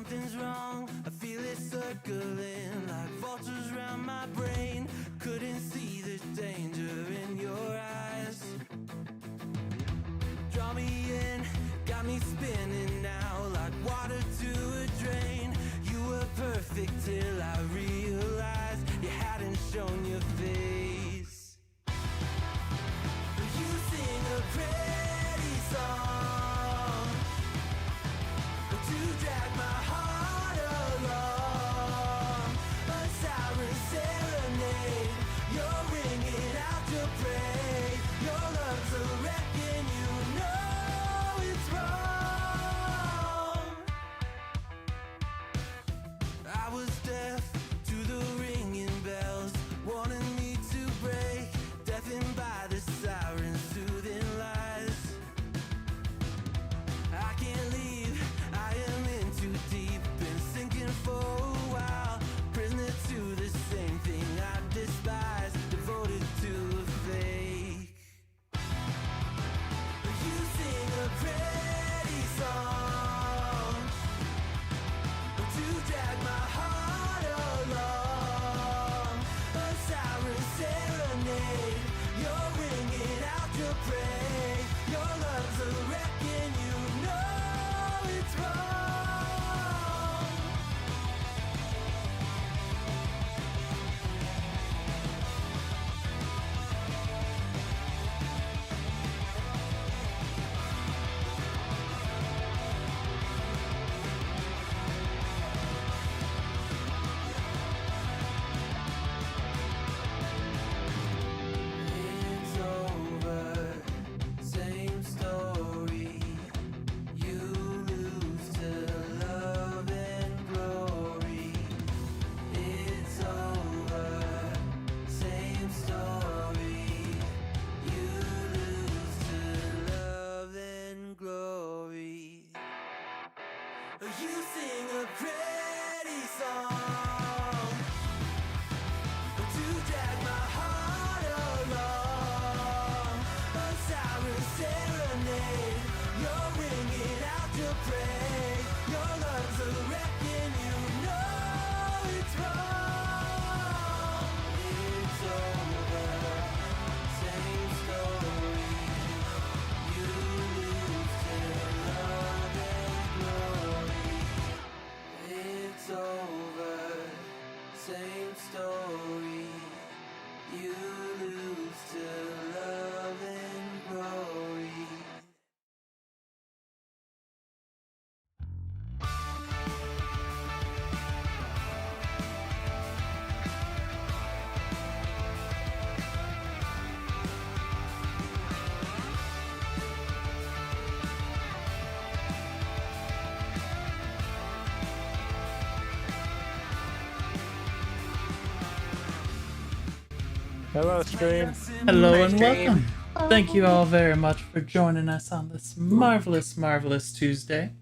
Something's wrong, I feel it circling like vultures around my brain. Couldn't see the danger in your eyes. Draw me in, got me spinning now like water to a drain. You were perfect till I realized you hadn't shown your face. You sing a pretty song to drag my heart along. A siren serenade, you're ringing out your praise. Your love's a wreck and you know it's wrong. I was deaf to the ringing bells, wanting me to break, deafened by the sirens' soothing lies. I can't leave, I am in too deep, been sinking for a while, prisoner to the same thing I despise, devoted to a fake. You sing a pretty song to drag my heart along. A siren serenade, you're ringing out your praise. Your love's a wreck and you know it's wrong. It's over, same story. You lose to love and glory. It's over, same story. You lose to love and glory. You sing a pretty song to drag my heart along. A siren serenade, you're ringing out your praise. Your love's a wreck and you know it's wrong. It's over, same story. You lose to love and glory. It's over, same story. You lose to love and glory. Hello, stream. Hello Hi, and stream. welcome. Thank you all very much for joining us on this marvelous, marvelous Tuesday.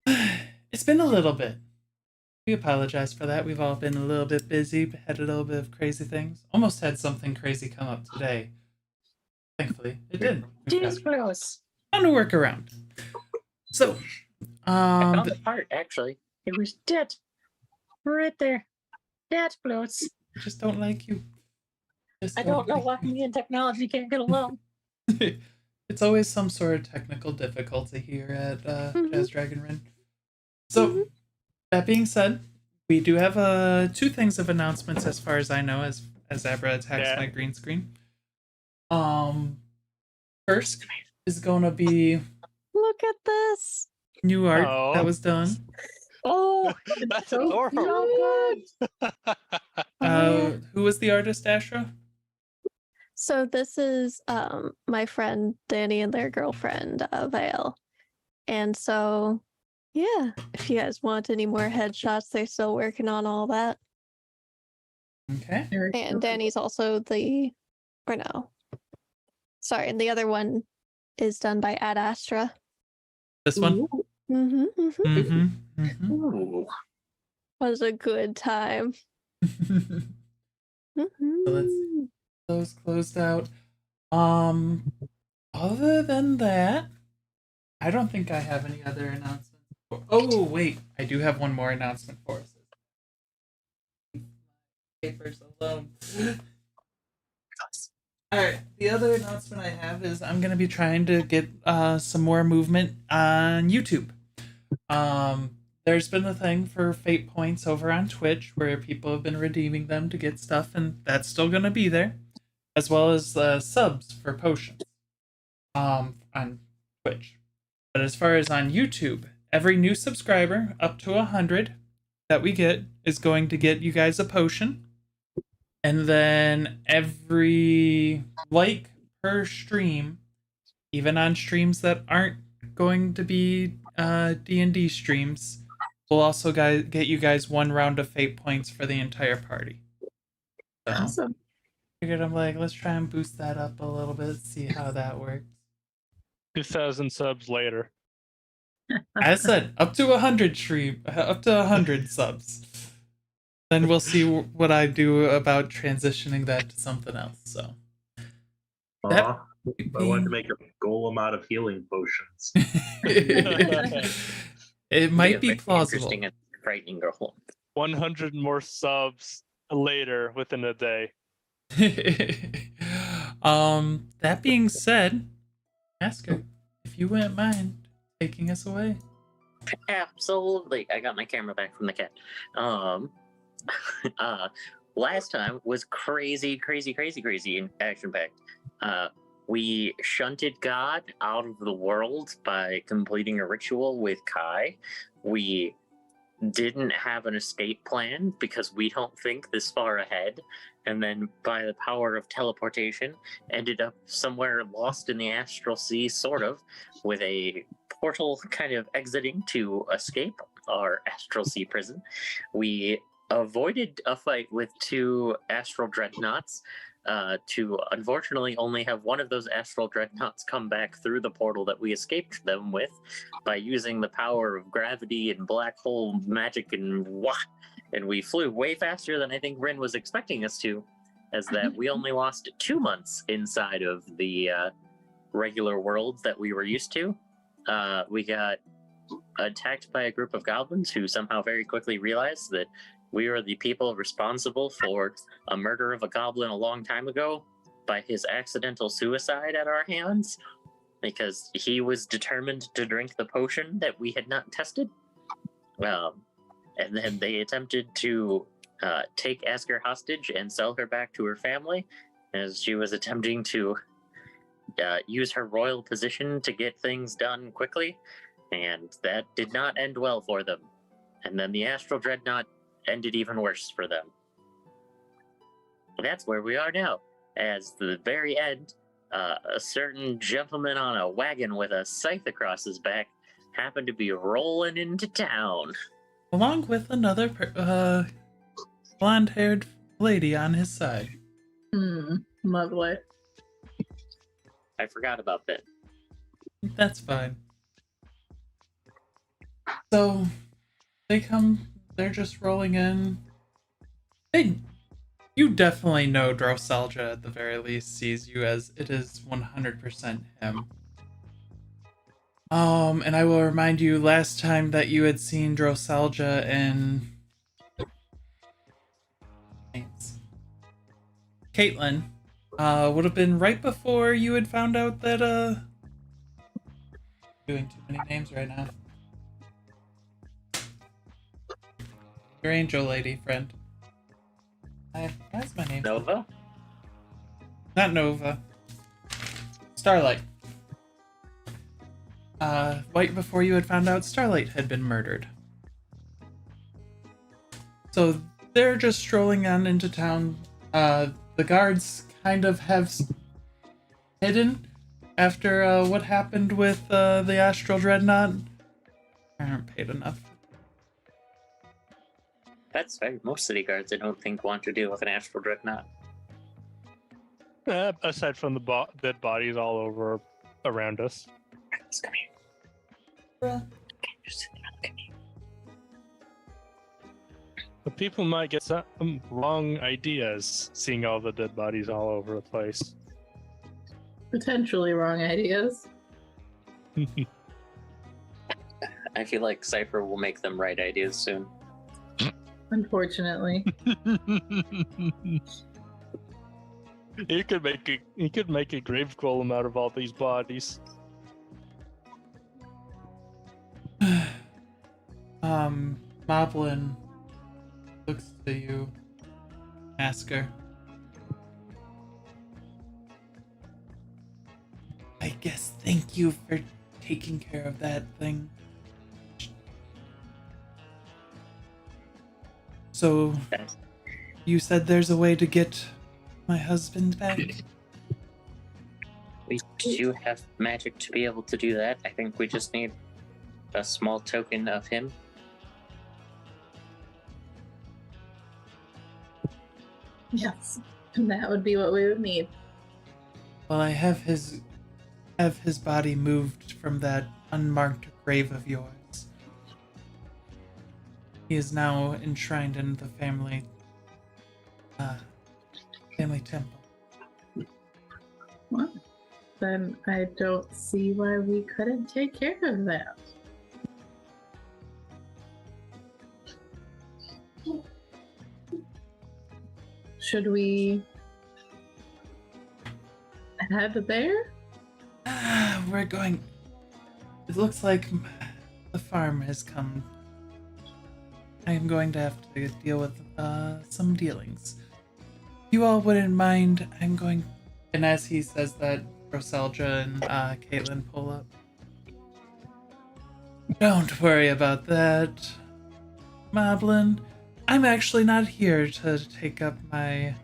It's been a little bit. We apologize for that. We've all been a little bit busy, had a little bit of crazy things. Almost had something crazy come up today. Thankfully, it didn't. Jeez, close. Found a workaround. So, I found the part, actually. It was dead. Right there. Dead blows. I just don't like you. Just I don't know like why you. me and technology can't get along. It's always some sort of technical difficulty here at Jazz Dragon Rin. So, that being said, we do have two things of announcements as far as I know, as Abra attacks my green screen. First is going to be Look at this. new art Oh. that was done. Oh, That's so adorable. good. Who was the artist, Astra? So this is my friend Danny and their girlfriend Vale. And so yeah, if you guys want any more headshots, they're still working on all that. Okay. And Danny's also the and the other one is done by Ad Astra. This one? Mm-hmm. Mm-hmm. Mm-hmm. Ooh. Was a good time. So let's see. Those closed out. Other than that, I don't think I have any other announcements. Oh, wait. I do have one more announcement for us. Papers alone. Alright, the other announcement I have is I'm going to be trying to get some more movement on YouTube. There's been a thing for fate points over on Twitch where people have been redeeming them to get stuff, and that's still going to be there, as well as subs for potions on Twitch. But as far as on YouTube, every new subscriber up to 100 that we get is going to get you guys a potion. And then every like per stream, even on streams that aren't going to be D&D streams, will also get you guys one round of fate points for the entire party. So, Awesome. figured I'm like, let's try and boost that up a little bit, see how that works. 2,000 subs later. As I said, up to 100 subs. Then we'll see what I do about transitioning that to something else. So I wanted to make a golem out of healing potions. it might be very plausible. Interesting and frightening goal. 100 more subs later within a day. That being said, Asker, if you wouldn't mind taking us away. Absolutely. I got my camera back from the cat. Last time was crazy and action-packed. We shunted God out of the world by completing a ritual with Kai. We didn't have an escape plan because we don't think this far ahead, and then by the power of teleportation ended up somewhere lost in the Astral Sea, sort of, with a portal kind of exiting to escape our Astral Sea prison. We avoided a fight with 2 Astral Dreadnoughts to unfortunately only have one of those Astral Dreadnoughts come back through the portal that we escaped them with by using the power of gravity and black hole magic and we flew way faster than I think Rin was expecting us to, as that we only lost 2 months inside of the regular world that we were used to. We got attacked by a group of goblins who somehow very quickly realized that we were the people responsible for a murder of a goblin a long time ago by his accidental suicide at our hands, because he was determined to drink the potion that we had not tested. And then they attempted to take Asker hostage and sell her back to her family, as she was attempting to use her royal position to get things done quickly, and that did not end well for them. And then the Astral Dreadnought ended even worse for them. That's where we are now. As the very end, a certain gentleman on a wagon with a scythe across his back happened to be rolling into town. Along with another blonde-haired lady on his side. Lovely. I forgot about that. That's fine. So, they're just rolling in. You definitely know Drosalja at the very least sees you as it is 100% him. And I will remind you, last time that you had seen Drosalja in Caitlin, would have been right before you had found out that, doing too many names right now. Your angel lady friend. That's my name. Nova? Not Nova. Starlight. Right before you had found out Starlight had been murdered. So they're just strolling on into town. The guards kind of have hidden after what happened with the Astral Dreadnought. I aren't paid enough. That's fair. Most city guards, I don't think, want to deal with an Astral Dreadnought. Aside from the dead bodies all over around us. Let's come here. Bruh. Okay, just sit there and look at me. But people might get some wrong ideas seeing all the dead bodies all over the place. Potentially wrong ideas. I feel like Cypher will make them right ideas soon. Unfortunately. He could make a grave golem out of all these bodies. Moblin looks to you, ask her. I guess thank you for taking care of that thing. So, you said there's a way to get my husband back? We do have magic to be able to do that. I think we just need a small token of him. Yes. That would be what we would need. Well, I have his body moved from that unmarked grave of yours. He is now enshrined in the family temple. Well, then I don't see why we couldn't take care of that. Should we head there? We're going. It looks like the farm has come. I am going to have to deal with some dealings. You all wouldn't mind, I'm going. And as he says that, Rosalja and Caitlin pull up. Don't worry about that, Moblin. I'm actually not here to take up my.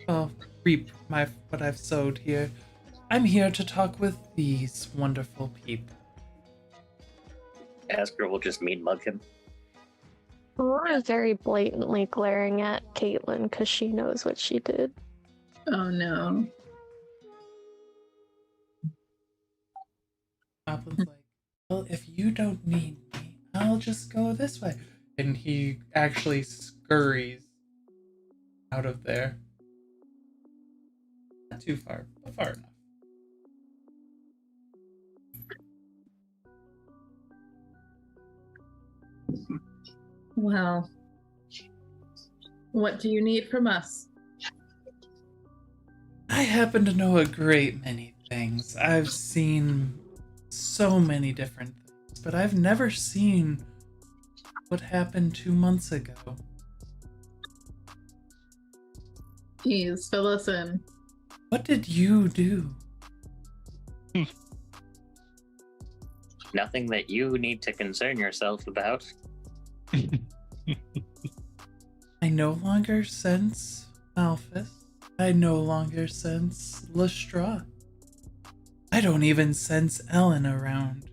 Well, reap what I've sowed here. I'm here to talk with these wonderful people. Asker will just mean mug him. Aurora is very blatantly glaring at Caitlin because she knows what she did. Oh no. Moblin's like, well, if you don't need me, I'll just go this way. And he actually scurries out of there. Not too far, but far enough. Well, what do you need from us? I happen to know a great many things. I've seen so many different things, but I've never seen what happened 2 months ago. Please fill us in. What did you do? Nothing that you need to concern yourself about. I no longer sense Malphus. I no longer sense Lestra. I don't even sense Ellen around.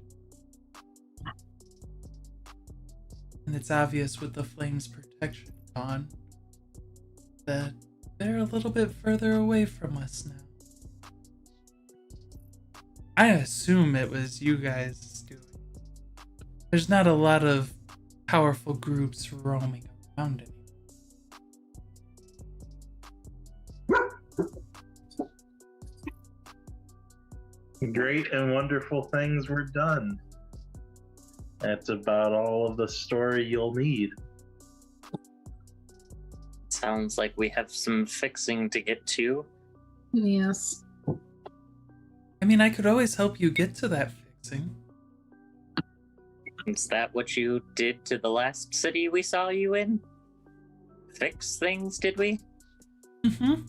And it's obvious with the flame's protection on that they're a little bit further away from us now. I assume it was you guys doing it. There's not a lot of powerful groups roaming around anymore. Great and wonderful things were done. That's about all of the story you'll need. Sounds like we have some fixing to get to. Yes. I mean, I could always help you get to that fixing. Is that what you did to the last city we saw you in? Fix things, did we? Mm-hmm.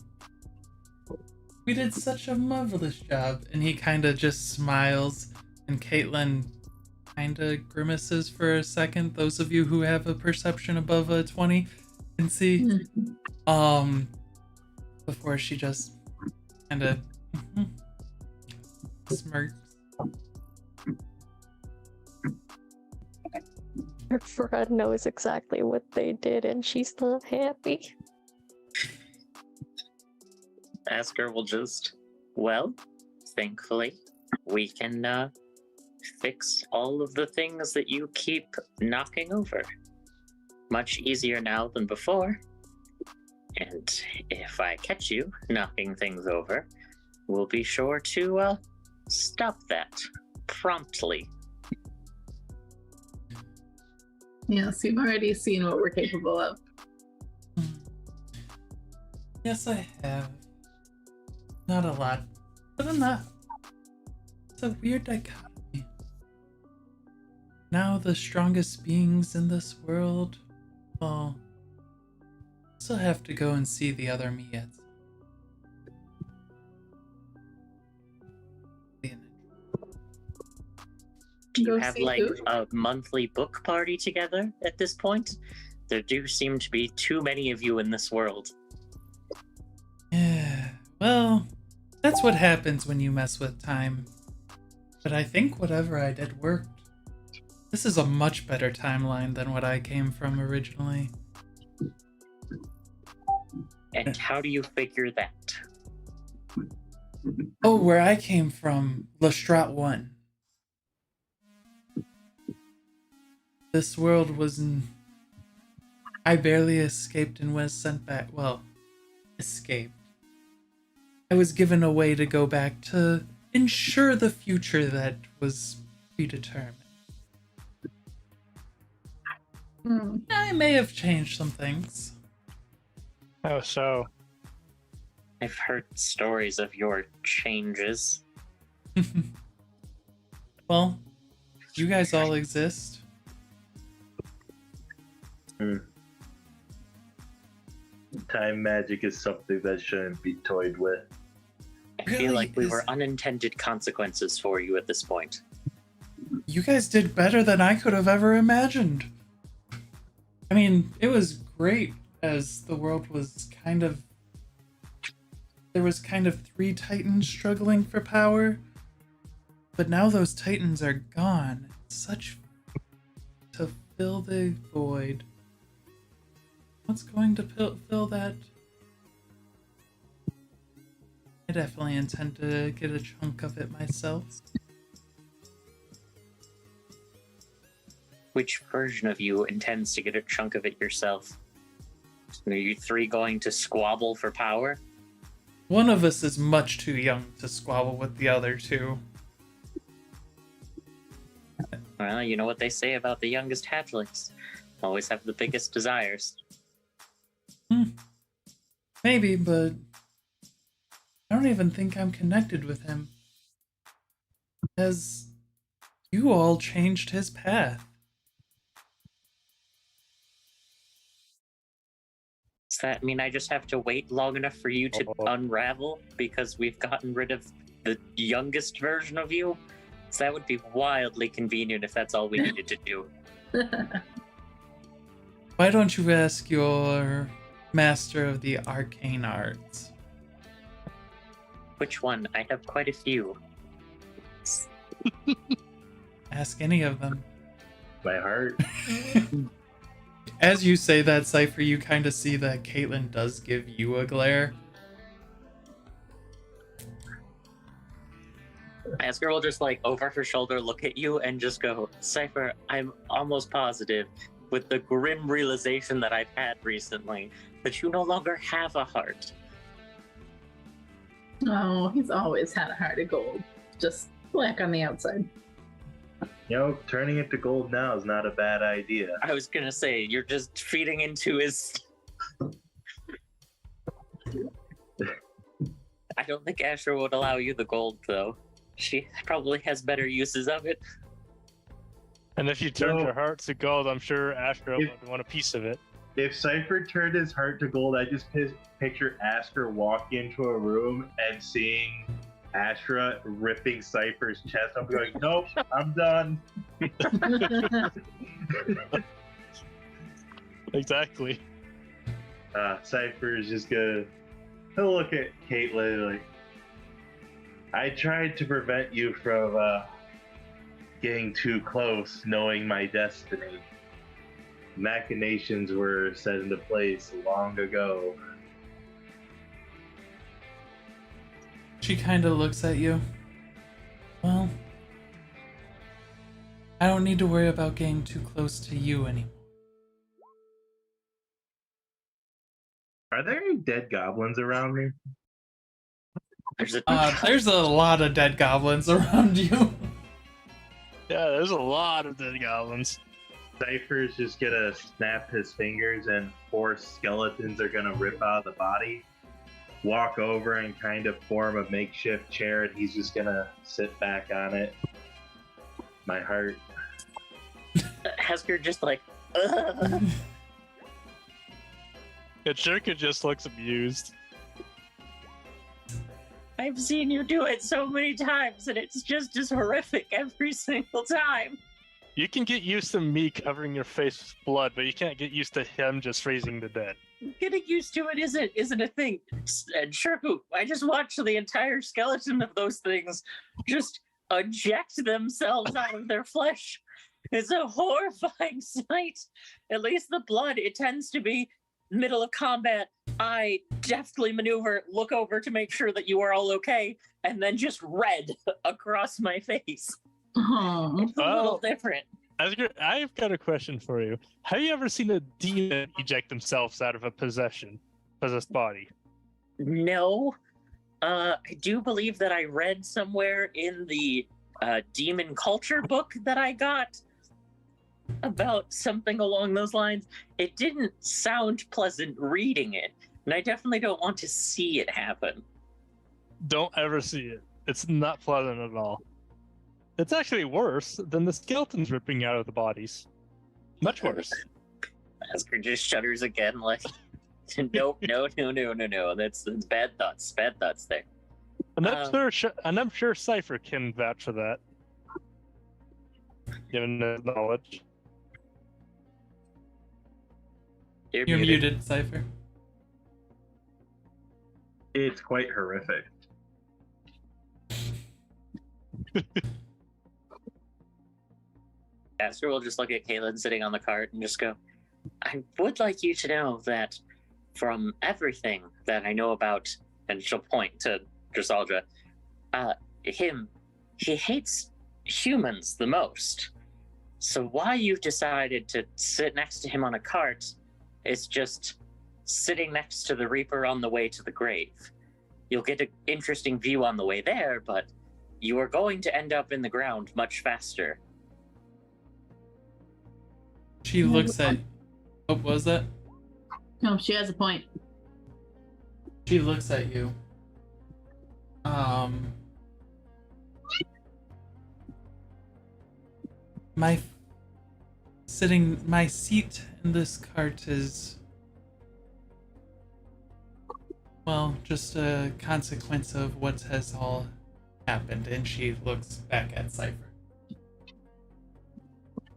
We did such a marvelous job. And he kind of just smiles, and Caitlin kind of grimaces for a second. Those of you who have a perception above a 20 can see. Before she just kind of smirks. Her friend knows exactly what they did and she's not happy. Asker will just, well, thankfully, we can fix all of the things that you keep knocking over. Much easier now than before. And if I catch you knocking things over, we'll be sure to stop that promptly. Yes, you've already seen what we're capable of. Yes, I have. Not a lot, but enough. It's a weird dichotomy. Now the strongest beings in this world, well, still have to go and see the other me yet. Do you Go have see like who? a monthly book party together at this point? There do seem to be too many of you in this world. Yeah, well, that's what happens when you mess with time. But I think whatever I did worked. This is a much better timeline than what I came from originally. And how do you figure that? Oh, where I came from, Lestrade 1. This world was I barely escaped and was sent back. Well, escaped. I was given a way to go back to ensure the future that was predetermined. I may have changed some things. Oh, so I've heard stories of your changes. Well, you guys all exist. Time magic is something that shouldn't be toyed with. I Really feel like we is- were unintended consequences for you at this point. You guys did better than I could have ever imagined. I mean, it was great as the world was kind of... There was kind of 3 titans struggling for power. But now those titans are gone. It's such... to fill the void. What's going to fill that? I definitely intend to get a chunk of it myself. Which version of you intends to get a chunk of it yourself? Are you 3 going to squabble for power? One of us is much too young to squabble with the other 2. Well, you know what they say about the youngest hatchlings. Always have the biggest desires. Maybe, but I don't even think I'm connected with him. As you all changed his path. Does that mean I just have to wait long enough for you to unravel because we've gotten rid of the youngest version of you? So that would be wildly convenient if that's all we needed to do. Why don't you ask your master of the arcane arts? Which one? I have quite a few. Ask any of them. My heart. As you say that, Cypher, you kind of see that Caitlyn does give you a glare. Asker will just like over her shoulder look at you and just go, Cypher, I'm almost positive with the grim realization that I've had recently that you no longer have a heart. Oh, he's always had a heart of gold. Just black on the outside. You know, turning it to gold now is not a bad idea. I was gonna say, you're just feeding into his... I don't think Asher would allow you the gold, though. She probably has better uses of it. And if you turned No. your heart to gold, I'm sure Astra If- would want a piece of it. If Cypher turned his heart to gold, I just picture Asker walking into a room and seeing Astra ripping Cypher's chest up, going, "Nope, I'm done." Exactly. Cypher is just gonna he'll look at Caitlyn like, "I tried to prevent you from getting too close, knowing my destiny. Machinations were set into place long ago." She kind of looks at you. Well, I don't need to worry about getting too close to you anymore. Are there any dead goblins around me? There's a... There's a lot of dead goblins around you. Yeah, there's a lot of dead goblins. Cypher's just gonna snap his fingers and 4 skeletons are gonna rip out of the body, walk over and kind of form a makeshift chair, and he's just gonna sit back on it. My heart. Hasker just like, ugh. And Shirka just looks amused. I've seen you do it so many times, and it's just as horrific every single time. You can get used to me covering your face with blood, but you can't get used to him just raising the dead. Getting used to it isn't a thing. And Shirku, I just watched the entire skeleton of those things just eject themselves out of their flesh. It's a horrifying sight. At least the blood, it tends to be middle of combat. I deftly maneuver, look over to make sure that you are all okay, and then just red across my face. Oh, It's a little different. I've got a question for you. Have you ever seen a demon eject themselves out of a possessed body? No. I do believe that I read somewhere in the demon culture book that I got about something along those lines. It didn't sound pleasant reading it, and I definitely don't want to see it happen. Don't ever see it. It's not pleasant at all. It's actually worse than the skeletons ripping out of the bodies. Much worse. Asker just shudders again, like, nope, no. That's bad thoughts. Bad thoughts there. And I'm sure Cypher can vouch for that, given his knowledge. You're You're muted, Cypher. It's quite horrific. Asker will just look at Kaylin sitting on the cart and just go, I would like you to know that from everything that I know about, and she'll point to Dressaldra, he hates humans the most. So why you've decided to sit next to him on a cart is just sitting next to the Reaper on the way to the grave. You'll get an interesting view on the way there, but you are going to end up in the ground much faster. She looks at. Oh, what was that? no, she has a point. She looks at you. My seat in this cart is, well, just a consequence of what has all happened, and she looks back at Cypher.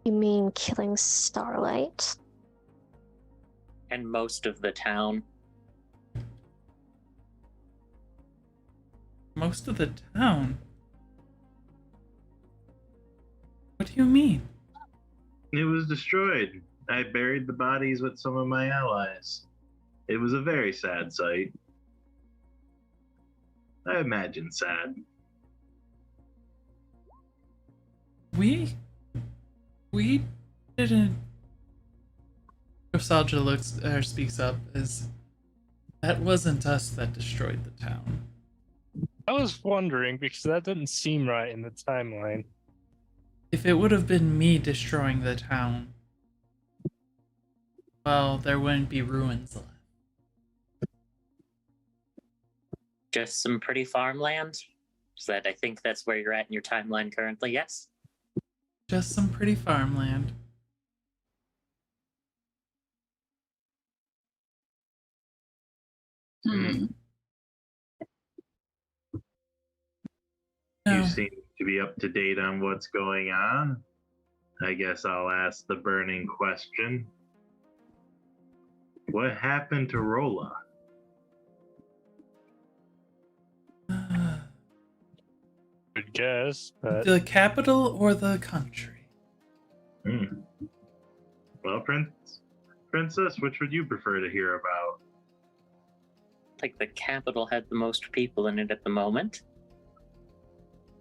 You mean killing Starlight? And most of the town. Most of the town? What do you mean? It was destroyed. I buried the bodies with some of my allies. It was a very sad sight. I imagine sad. We didn't. Nostalgia speaks up. That wasn't us that destroyed the town. I was wondering because that didn't seem right in the timeline. If it would have been me destroying the town, well, there wouldn't be ruins left. Just some pretty farmland. So that I think that's where you're at in your timeline currently, yes? Just some pretty farmland. Hmm. No. You seem to be up to date on what's going on. I guess I'll ask the burning question. What happened to Rola? Good guess, but The capital or the country? Well, Princess, which would you prefer to hear about? Like the capital had the most people in it at the moment.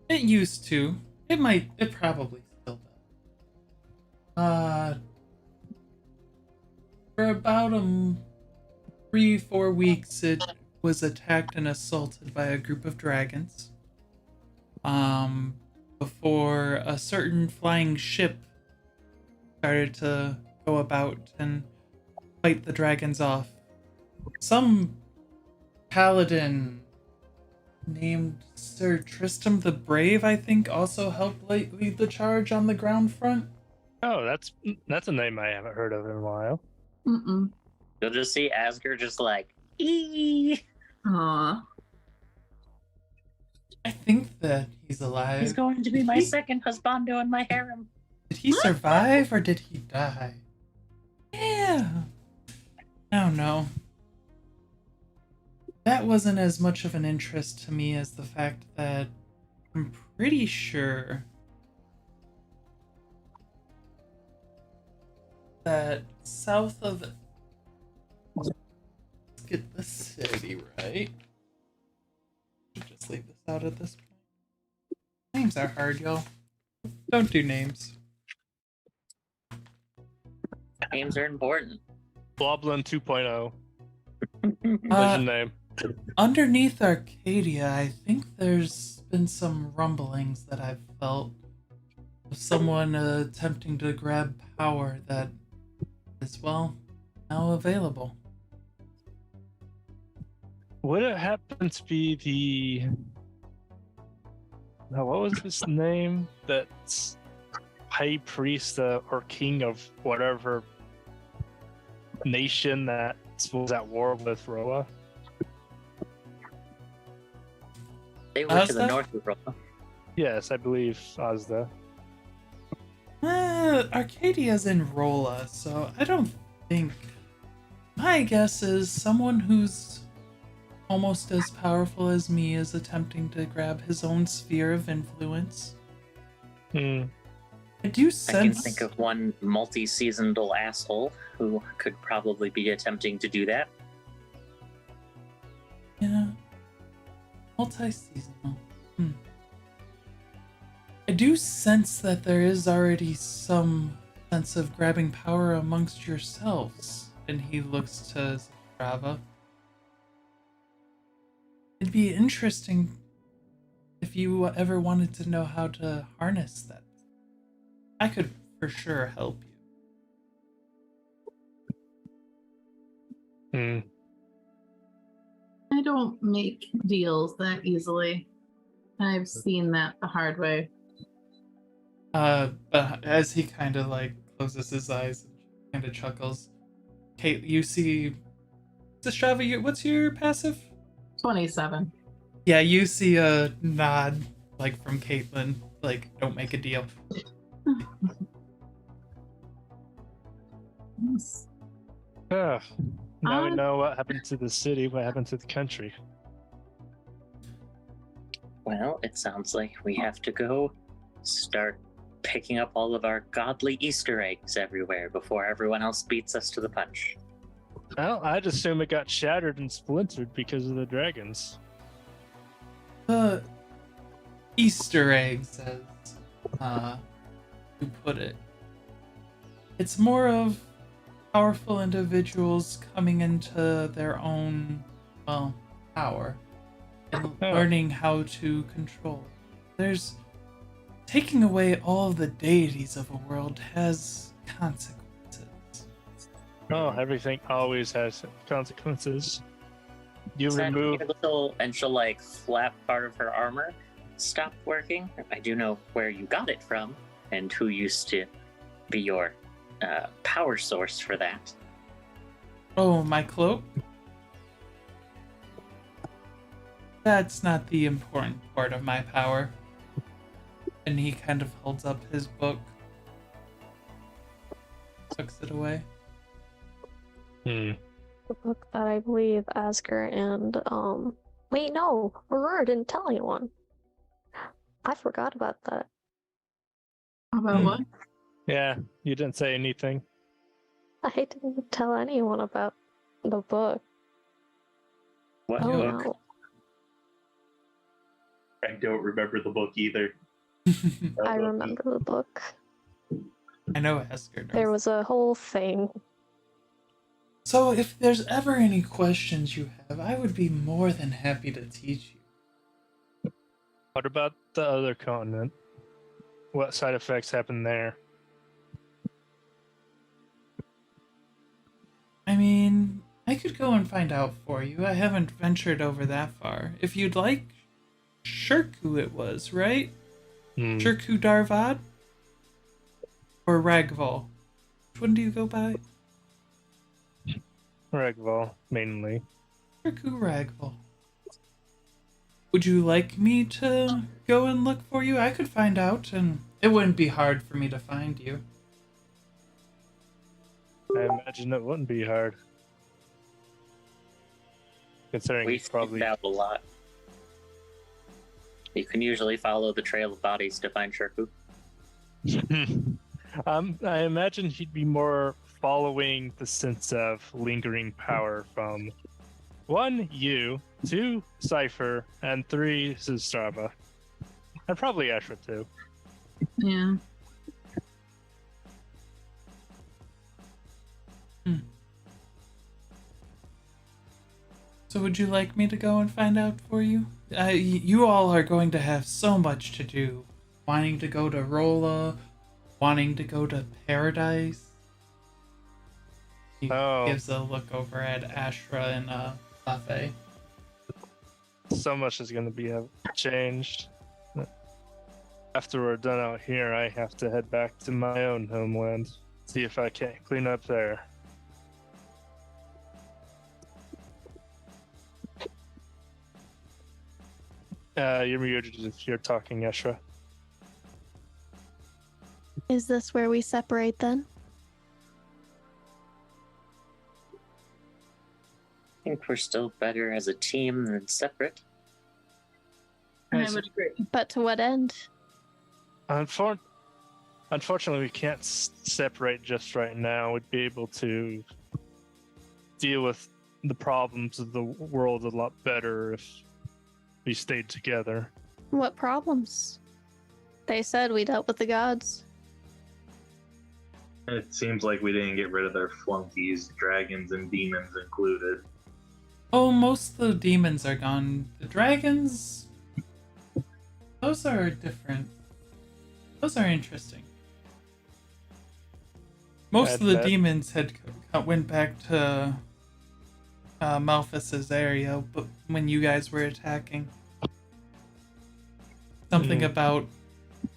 It used to. It probably still does. For about 3-4 weeks, it was attacked and assaulted by a group of dragons. Before a certain flying ship started to go about and fight the dragons off. Some paladin named Sir Tristram the Brave, I think, also helped lead the charge on the ground front. Oh, that's a name I haven't heard of in a while. Mm-mm. You'll just see Asger just like, eee. Aw. I think that he's alive. He's going to be my second husbando in my harem. Did he survive or did he die? Yeah. I don't know. That wasn't as much of an interest to me as the fact that I'm pretty sure that south of... Let's get the city right. Should just leave this out at this point. Names are hard, y'all. Don't do names. Names are important. Boblin 2.0. What's Uh, your name? Underneath Arcadia, I think there's been some rumblings that I've felt of someone attempting to grab power that is, well, now available. Would it happen to be the... Now, what was his name? That's high priest or king of whatever nation that was at war with Rola? They were to the Asda? north of Rola. Yes, I believe Asda. Arcadia's in Rola, so I don't think... My guess is someone who's almost as powerful as me is attempting to grab his own sphere of influence. Hmm. I do I can sense... think of one multi-seasonal asshole who could probably be attempting to do that. Yeah. Multi-seasonal. I do sense that there is already some sense of grabbing power amongst yourselves. And he looks to Strava. It'd be interesting if you ever wanted to know how to harness that. I could for sure help you. Hmm. I don't make deals that easily. I've seen that the hard way. But as he kind of like closes his eyes and kind of chuckles, Kate, you see, Strava, what's your passive? 27. Yeah, you see a nod like from Caitlin, like don't make a deal. Yes. Now we Uh, know what happened to the city, what happened to the country. Well, it sounds like we have to go start picking up all of our godly Easter eggs everywhere before everyone else beats us to the punch. Well, I'd assume it got shattered and splintered because of the dragons. The Easter eggs, as you put it. It's more of powerful individuals coming into their own, well, power and learning how to control. There's taking away all of the deities of a world has consequences. Oh, everything always has consequences. You Is that remove... little, and she'll like flap part of her armor stop working. I do know where you got it from and who used to be your power source for that. Oh, my cloak? That's not the important part of my power. And he kind of holds up his book. Tucks it away. Hmm. The book that I believe Asger and wait, no, Aurora didn't tell anyone. I forgot about that. About what? Yeah, you didn't say anything. I didn't tell anyone about the book. What Oh book? no. I don't remember the book either. I remember the book. I know Esker knows. There was a whole thing. So if there's ever any questions you have, I would be more than happy to teach you. What about the other continent? What side effects happen there? mean, I could go and find out for you. I haven't ventured over that far. If you'd like, Shirku it was, right? Shirku Darvad? Or Ragval? Which one do you go by? Ragval, mainly. Shirku Ragval. Would you like me to go and look for you? I could find out, and it wouldn't be hard for me to find you. I imagine it wouldn't be hard. Considering We it's probably... out a lot. You can usually follow the trail of bodies to find Shirku. I imagine he'd be more following the sense of lingering power from 1, you, 2, Cypher, and 3, Sustrava. And probably Ashra too. Yeah. So would you like me to go and find out for you? You all are going to have so much to do. Wanting to go to Rola, wanting to go to Paradise. He gives a look over at Ashra and Buffet. So much is going to be changed. After we're done out here, I have to head back to my own homeland. See if I can't clean up there. You're muted if you're talking, Ashra. Is this where we separate then? I think we're still better as a team than separate. I would agree. But to what end? Unfortunately, we can't separate just right now. We'd be able to deal with the problems of the world a lot better if we stayed together. What problems? They said we dealt with the gods. It seems like we didn't get rid of their flunkies, dragons and demons included. Oh, most of the demons are gone. The dragons, those are different. Those are interesting. Most of the demons went back to Malphas's area, but when you guys were attacking, something about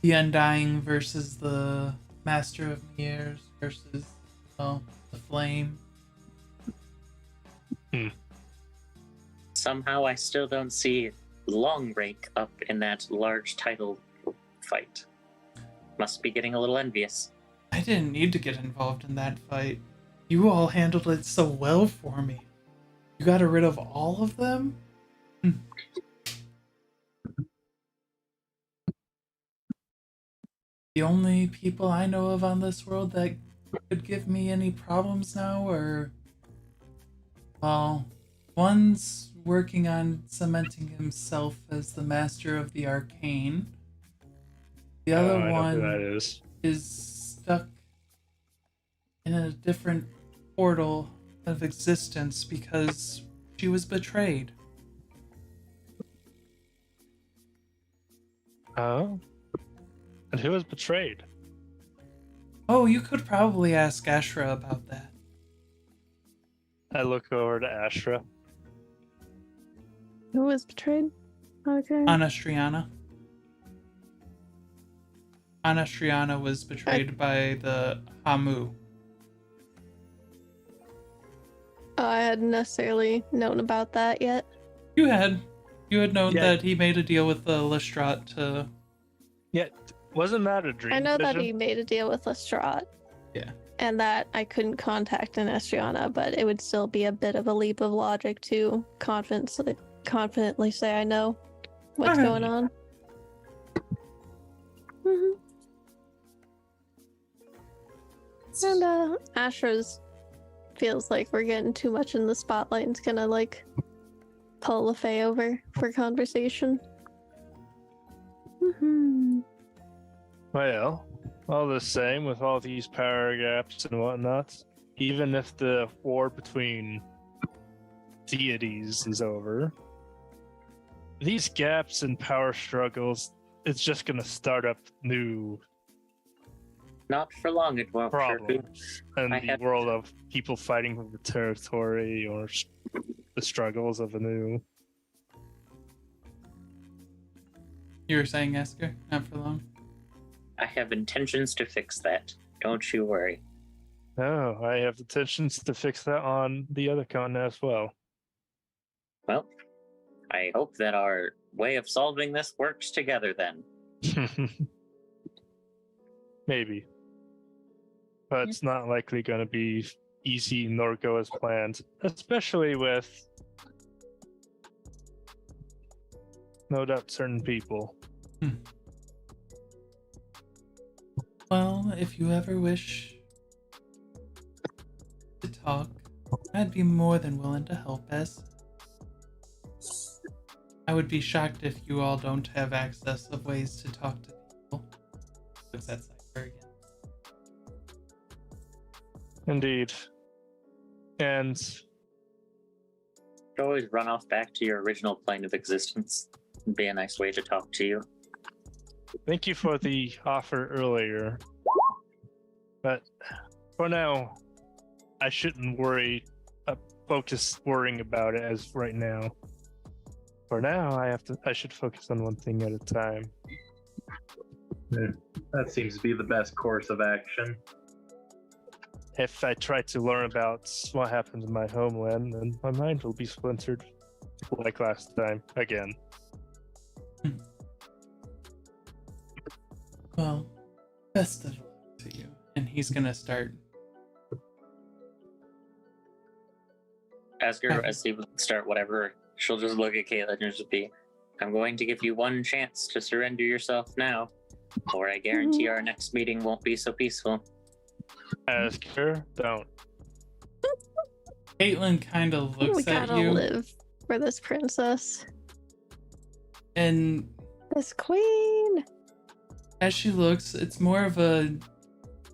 the Undying versus the Master of Mirrors versus the Flame. Somehow I still don't see Long Rank up in that large title fight. Must be getting a little envious. I didn't need to get involved in that fight. You all handled it so well for me. You got rid of all of them? The only people I know of on this world that could give me any problems now are... Well, one's working on cementing himself as the master of the Arcane. The other one is stuck in a different portal of existence because she was betrayed. Oh? And who was betrayed? Oh, you could probably ask Ashra about that. I look over to Ashra. Who was betrayed? Okay. Anastriana. Anastriana was betrayed by the Hamu. Oh, I hadn't necessarily known about that yet. You had known that he made a deal with the Lestrade to... Yeah, wasn't that a dream? I know that vision? he made a deal with Lestrade. Yeah. And that I couldn't contact Anastriana, but it would still be a bit of a leap of logic to confidently say I know what's Okay. going on. Mm-hmm. And Ashra's feels like we're getting too much in the spotlight and's gonna like pull LaFay over for conversation. Mm-hmm. Well, all the same, with all these power gaps and whatnot, even if the war between deities is over, these gaps and power struggles, it's just going to start up new Not for long, it won't. problem in I the have- world of people fighting for the territory or the struggles of a new. You were saying, Esker? Not for long? I have intentions to fix that. Don't you worry. No, I have intentions to fix that on the other continent as well. Well, I hope that our way of solving this works together then. Maybe. But it's not likely going to be easy nor go as planned, especially with no doubt certain people. Well, if you ever wish to talk, I'd be more than willing to help, as I would be shocked if you all don't have access of ways to talk to people. Looks at Cypher again. Indeed. And You always run off back to your original plane of existence. It'd be a nice way to talk to you. thank you for the offer earlier. But for now, I shouldn't focus worrying about it as right now. For now, I should focus on one thing at a time. That seems to be the best course of action. If I try to learn about what happened in my homeland, then my mind will be splintered like last time again. Well, best of luck to you. And he's gonna start. Ask her as he would start whatever. She'll just look at Caitlin and just be, I'm going to give you one chance to surrender yourself now, or I guarantee our next meeting won't be so peaceful. Ask her, don't. Caitlin kind of We looks at gotta you, live for this princess. and This queen. as she looks, it's more of a.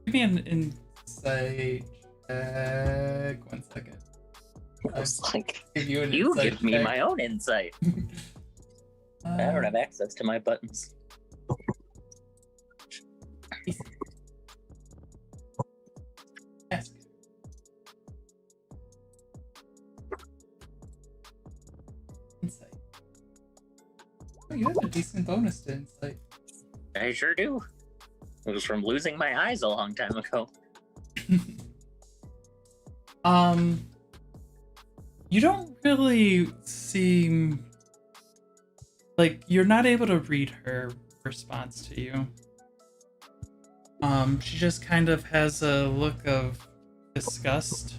Give me an insight check. 1 second. I was like, Give you an you insight give me check. my own insight. I don't have access to my buttons. Ask. Insight. Oh, you have a decent bonus to insight. I sure do. It was from losing my eyes a long time ago. You don't really seem like you're not able to read her response to you. She just kind of has a look of disgust.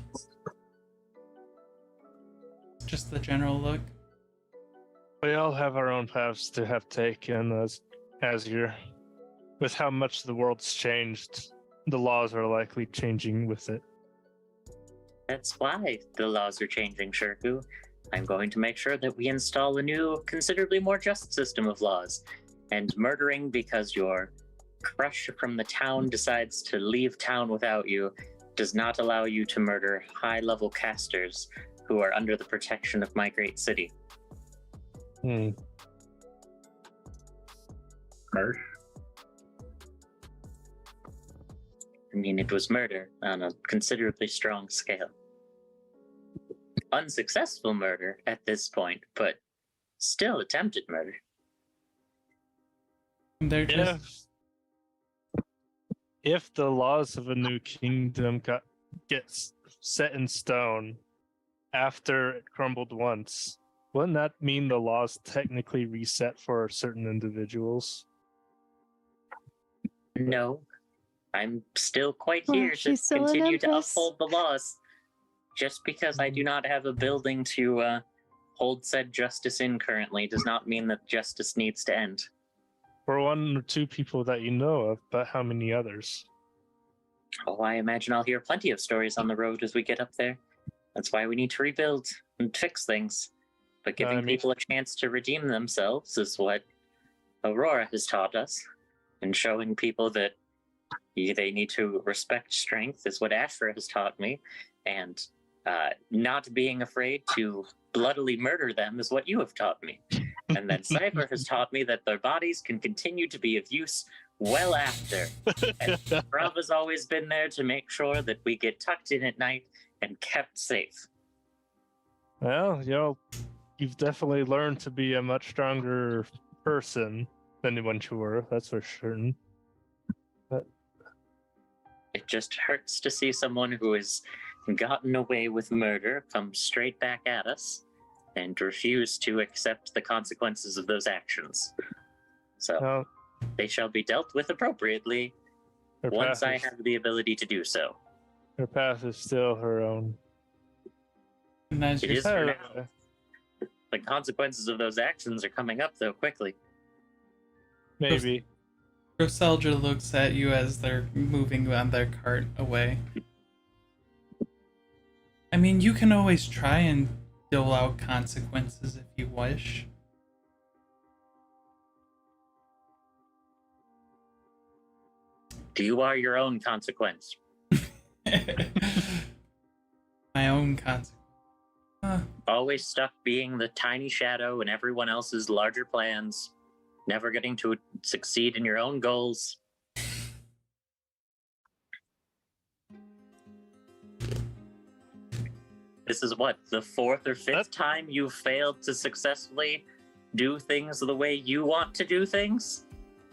Just the general look. We all have our own paths to have taken as you're. With how much the world's changed, the laws are likely changing with it. That's why the laws are changing, Shirku. I'm going to make sure that we install a new, considerably more just system of laws. And murdering because your crush from the town decides to leave town without you does not allow you to murder high-level casters who are under the protection of my great city. Harsh. I mean, it was murder on a considerably strong scale. Unsuccessful murder at this point, but still attempted murder. They're just If the laws of a new kingdom gets set in stone after it crumbled once, wouldn't that mean the laws technically reset for certain individuals? No, I'm still quite Well, here to she's still an continue to empress. uphold the laws. Just because I do not have a building to hold said justice in currently does not mean that justice needs to end. For one or two people that you know of, but how many others? Oh, I imagine I'll hear plenty of stories on the road as we get up there. That's why we need to rebuild and fix things. But giving I mean- people a chance to redeem themselves is what Aurora has taught us. And showing people that they need to respect strength is what Ashra has taught me. And not being afraid to bloodily murder them is what you have taught me. And then Cypher has taught me that their bodies can continue to be of use well after. And Brava's always been there to make sure that we get tucked in at night and kept safe. Well, you've definitely learned to be a much stronger person than when you were, that's for certain. But It just hurts to see someone who has gotten away with murder come straight back at us and refuse to accept the consequences of those actions. So well, they shall be dealt with appropriately once I is- have the ability to do so. her path is still her own. And as It you're is for now. The consequences of those actions are coming up, though, quickly. Maybe. Roselja looks at you as they're moving on their cart away. I mean, you can always try and dole out consequences if you wish. You are your own consequence. My own consequence. Always stuck being the tiny shadow in everyone else's larger plans, never getting to succeed in your own goals. This is what, the fourth or fifth time you've failed to successfully do things the way you want to do things?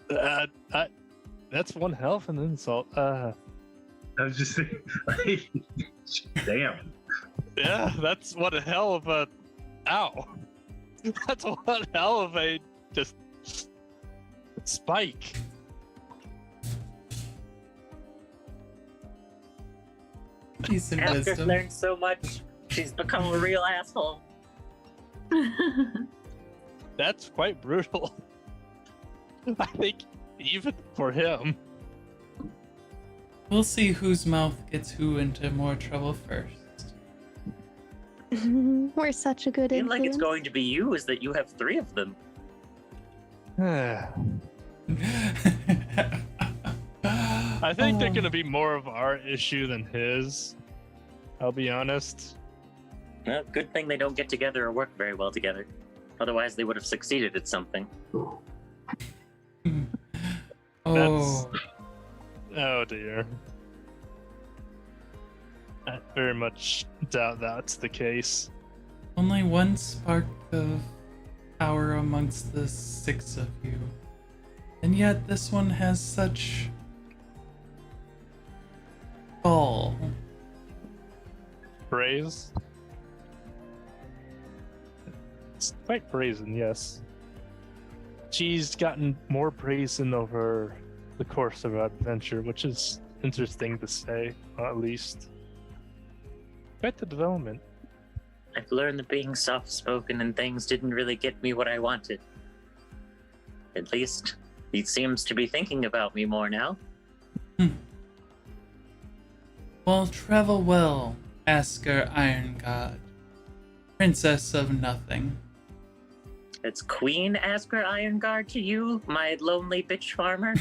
That's one hell of an insult. I was just saying, like, damn. Yeah, that's one hell of a. Ow. That's one hell of a just spike. Decent Asker's wisdom. learned so much, she's become a real asshole. That's quite brutal. I think even for him. We'll see whose mouth gets who into more trouble first. We're such a good I feel like it's influence. going to be you, is that you have 3 of them. I think they're gonna be more of our issue than his. I'll be honest. Well, good thing they don't get together or work very well together. Otherwise, they would have succeeded at something. Oh, Oh dear. I very much doubt that's the case. only one spark of power amongst the 6 of you. And yet this one has such ball. Praise? It's quite brazen, yes. She's gotten more brazen over the course of our adventure, which is interesting to say, at least. Quite the development. I've learned that being soft-spoken and things didn't really get me what I wanted. At least, he seems to be thinking about me more now. Well, travel well, Asker Iron God, Princess of Nothing. It's Queen Asker Ironguard to you, my lonely bitch farmer.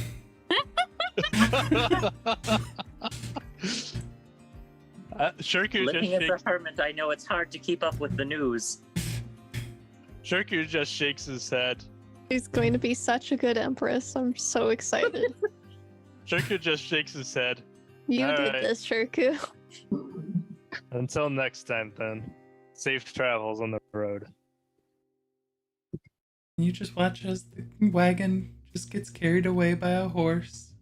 Shirku Living just as shakes, a hermit, I know it's hard to keep up with the news. Shirku just shakes his head. She's going to be such a good empress. I'm so excited. Shirku just shakes his head. You All did right. this, Shirku. Until next time, then. Safe travels on the road. You just watch as the wagon just gets carried away by a horse.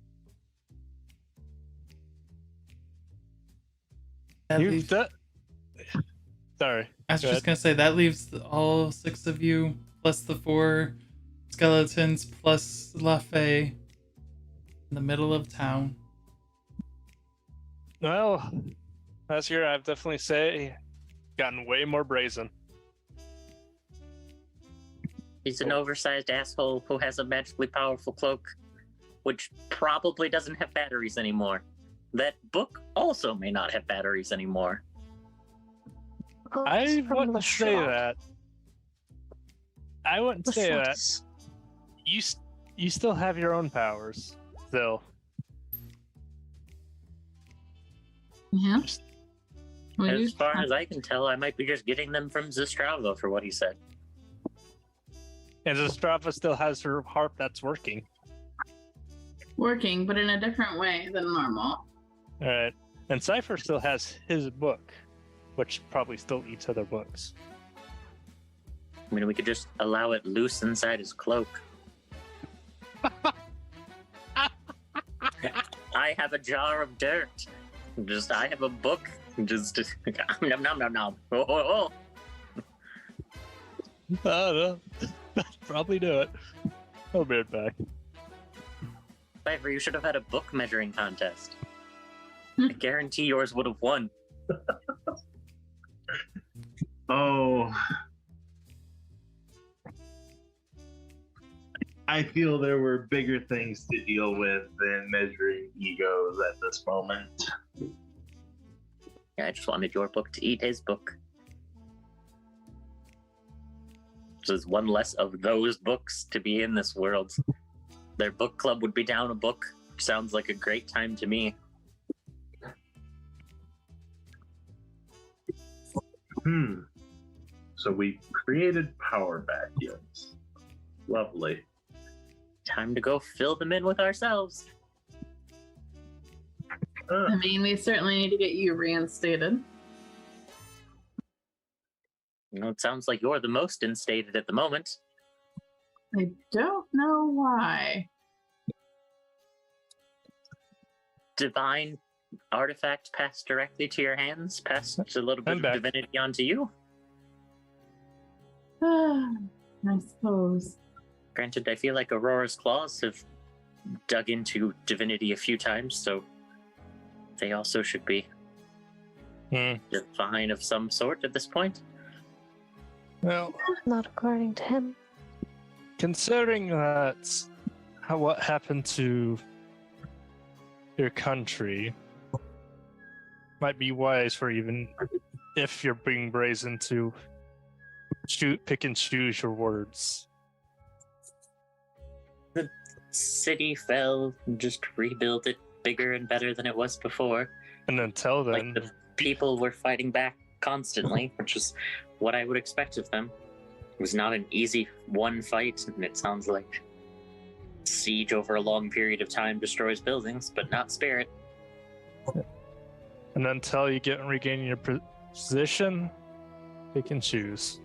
That You've leaves- done. Sorry. I was go just ahead. gonna say that leaves all 6 of you, plus the 4 skeletons, plus Lafay in the middle of town. Well, last year I've definitely say gotten way more brazen. He's an oversized asshole who has a magically powerful cloak, which probably doesn't have batteries anymore. That book also may not have batteries anymore. I From wouldn't the say shop. that. I wouldn't The say shop that. is- You still have your own powers, still. Yeah. Well, As you far have- as I can tell, I might be just getting them from Zastrava for what he said. And Zastrava still has her harp that's working. working, but in a different way than normal. All right. And Cypher still has his book, which probably still eats other books. I mean, we could just allow it loose inside his cloak. I have a jar of dirt. I have a book. Just nom nom nom nom. Oh, oh, oh. I don't know. Probably do it. I'll be right back. Cypher, you should have had a book measuring contest. I guarantee yours would have won. Oh. I feel there were bigger things to deal with than measuring egos at this moment. Yeah, I just wanted your book to eat his book. So there's one less of those books to be in this world. Their book club would be down a book. Sounds like a great time to me. So we created power vacuums. Lovely. Time to go fill them in with ourselves. I mean, we certainly need to get you reinstated. You know, it sounds like you're the most instated at the moment. I don't know why. Divine artifact passed directly to your hands, passed a little bit I'm of back. divinity onto you. I suppose. Granted, I feel like Aurora's claws have dug into divinity a few times, so they also should be divine of some sort at this point. Well, Not according to him. considering that what happened to your country, might be wise for even if you're being brazen to pick and choose your words. The city fell, just rebuild it bigger and better than it was before. And until then, Like the people were fighting back constantly, which is what I would expect of them. It was not an easy one fight, and it sounds like siege over a long period of time destroys buildings, but not spirit. and until you get regaining your position, pick and choose.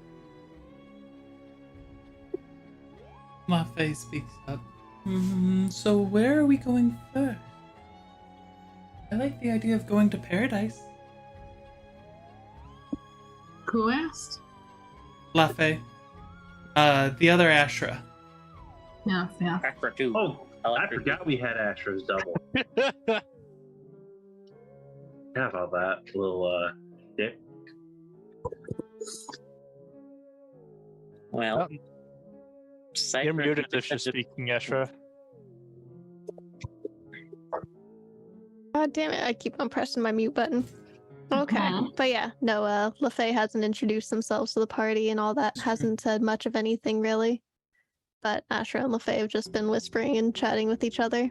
Mafe speaks up. So where are we going first? I like the idea of going to paradise. Who asked? Lafe. The other Ashra. Yeah. After two. Oh, like I her. forgot we had Astra's double. How about that little dip? Well, You're Cypher muted could if you're defend it. speaking, Ashra. God damn it, I keep on pressing my mute button. Okay. Mhm. But yeah, no, LaFay hasn't introduced themselves to the party and all that, hasn't said much of anything really. But Ashra and LaFay have just been whispering and chatting with each other.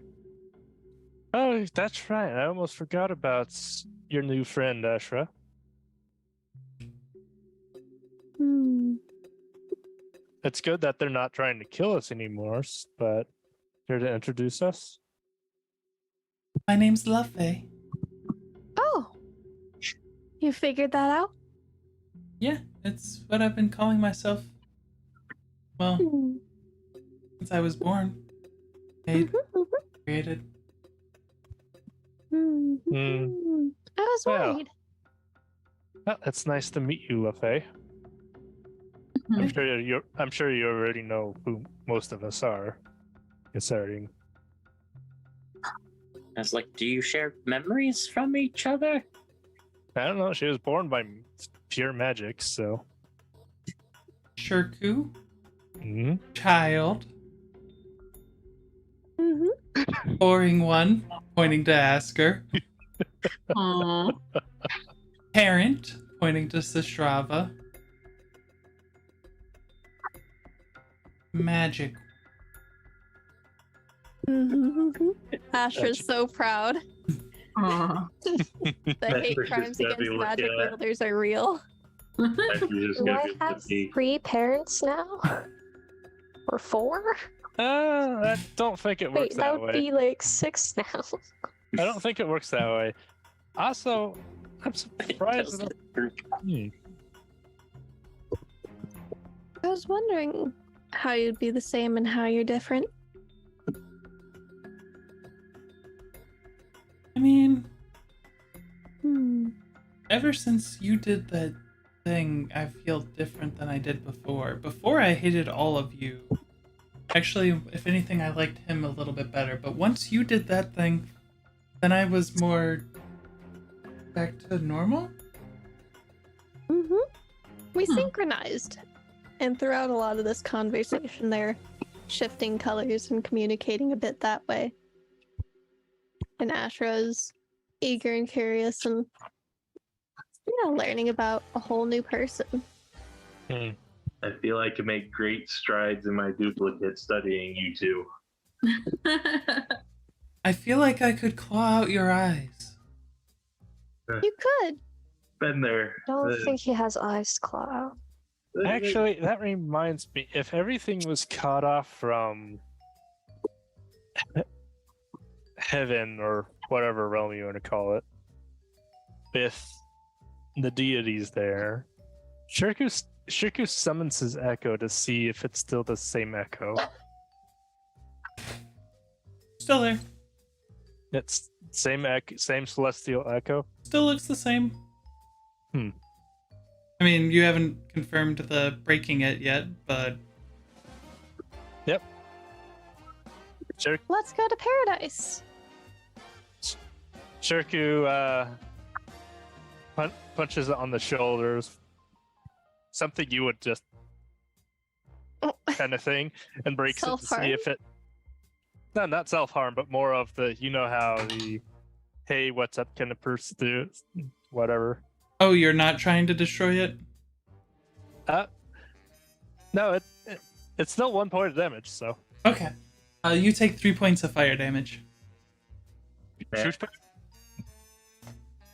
Oh, that's right. I almost forgot about your new friend, Ashra. It's good that they're not trying to kill us anymore, but here to introduce us. My name's Lafe. Oh! You figured that out? Yeah, it's what I've been calling myself. Well, since I was born. Made, created. Hmm. I was Well. worried. Well, it's nice to meet you, Lafay. I'm sure you already know who most of us are, considering. I was like, do you share memories from each other? I don't know. She was born by pure magic, so. Shirku, Hmm. child, boring one, pointing to Asker, Aw. parent, pointing to Sistrava, magic. Ashra's so proud. Aw. The hate Asher's crimes just gonna be against magic looking at- wielders are real. Astra's just Do gonna I be have looking. 3 parents now? Or 4? I don't think it works Wait, that that would way. be like 6 now. I don't think it works that way. Also, I'm surprised. Tells that- the group. I was wondering how you'd be the same and how you're different. I mean, Hmm. ever since you did that thing, I feel different than I did before. Before, I hated all of you. Actually, if anything, I liked him a little bit better. But once you did that thing, then I was more back to normal. Mm-hmm. We Hmm. synchronized. And throughout a lot of this conversation, they're shifting colors and communicating a bit that way. And Ashra's eager and curious and, learning about a whole new person. Hmm. I feel I can make great strides in my duplicate studying you two. I feel like I could claw out your eyes. You could. Been there. I don't think he has eyes to claw out. Actually, that reminds me. If everything was cut off from heaven or whatever realm you want to call it, with the deities there, Shirku summons his echo to see if it's still the same echo. Still there. It's same celestial echo. Still looks the same. Hmm. I mean, you haven't confirmed the breaking it yet, but Let's go to paradise. Shirku punches it on the shoulders. Something you would just Oh. kind of thing, and breaks it to Self-harm? see if it. No, not self-harm, but more of the how the hey, what's up kind of person do whatever. oh, you're not trying to destroy it? No, it's still 1 point of damage, so Okay. You take 3 points of fire damage. Yeah. Shoot back.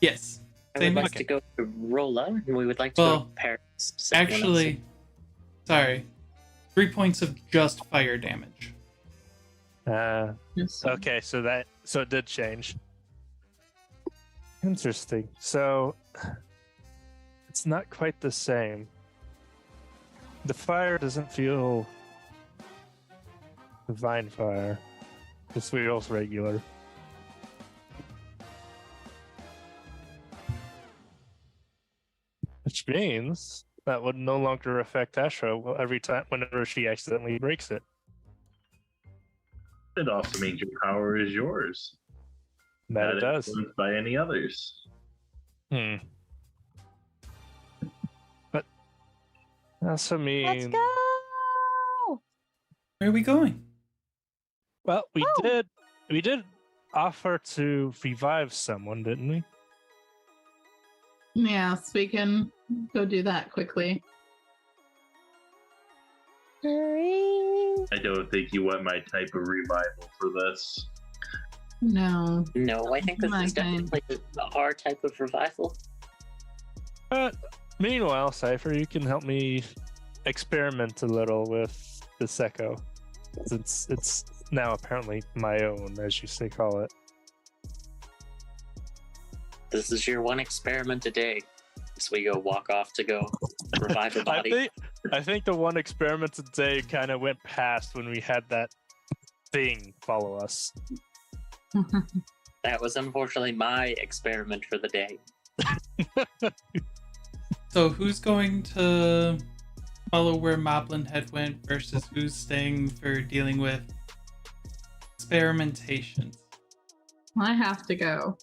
Yes. I Same would like as- to go to Rola, and we would like to go Well, to Paris. Someone else. Actually, sorry. 3 points of just fire damage. Okay, so it did change. Interesting. So it's not quite the same. The fire doesn't feel divine fire. It feels regular. Which means that would no longer affect Ashra every time whenever she accidentally breaks it. It also means your power is yours. That it Not does. influenced by any others. Hmm. But also means Let's go. Where are we going? well, we Oh. did offer to revive someone, didn't we? Yes, we can go do that quickly. Hurry. I don't think you want my type of revival for this. No. No, I think this My is kind. definitely our type of revival. But meanwhile, Cypher, you can help me experiment a little with this echo. Since it's now apparently my own, as you say, call it. This is your one experiment a day. So we go walk off to go revive a body. I think the one experiment a day kind of went past when we had that thing follow us. That was unfortunately my experiment for the day. So who's going to follow where Moblin had went versus who's staying for dealing with experimentation? I have to go.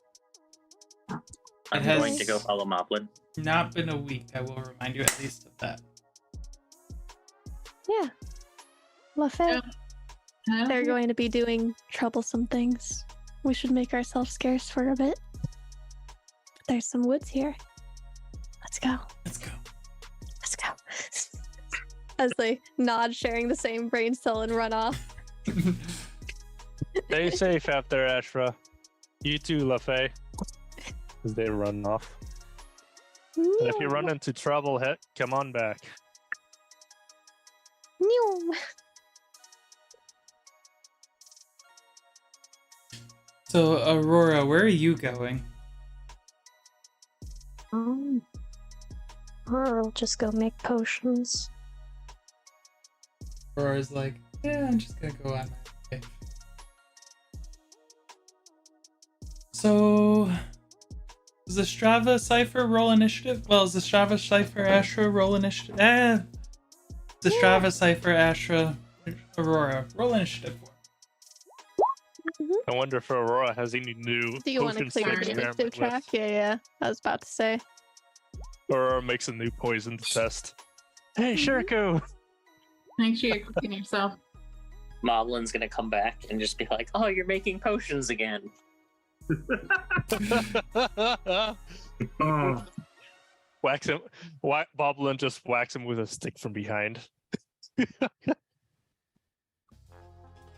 I'm has- going to go follow Moblin. Not been a week, I will remind you at least of that. Yeah. Lafay, Yeah. they're going to be doing troublesome things. We should make ourselves scarce for a bit. There's some woods here. Let's go. Let's go. Let's go. As they nod, sharing the same brain cell and run off. Stay safe out there, Ashra. You too, Lafay. As they run off. And if you run into trouble, come on back. Meow. So, Aurora, where are you going? Or I'll just go make potions. Aurora's like, yeah, I'm just gonna go on my way. So, does the Strava Cypher roll initiative? Well, is the Strava Cypher Astra roll initiative? The Strava Cypher Astra Aurora roll initiative for. I wonder if Aurora has any new Do you want to potions clear to the experiment initiative track? with. Yeah. I was about to say. Aurora makes a new poison to test. Hey, Shiriko! Make sure you're cooking yourself. Moblin's gonna come back and just be like, "Oh, you're making potions again." Oh, Whacks him. Boblin just whacks him with a stick from behind.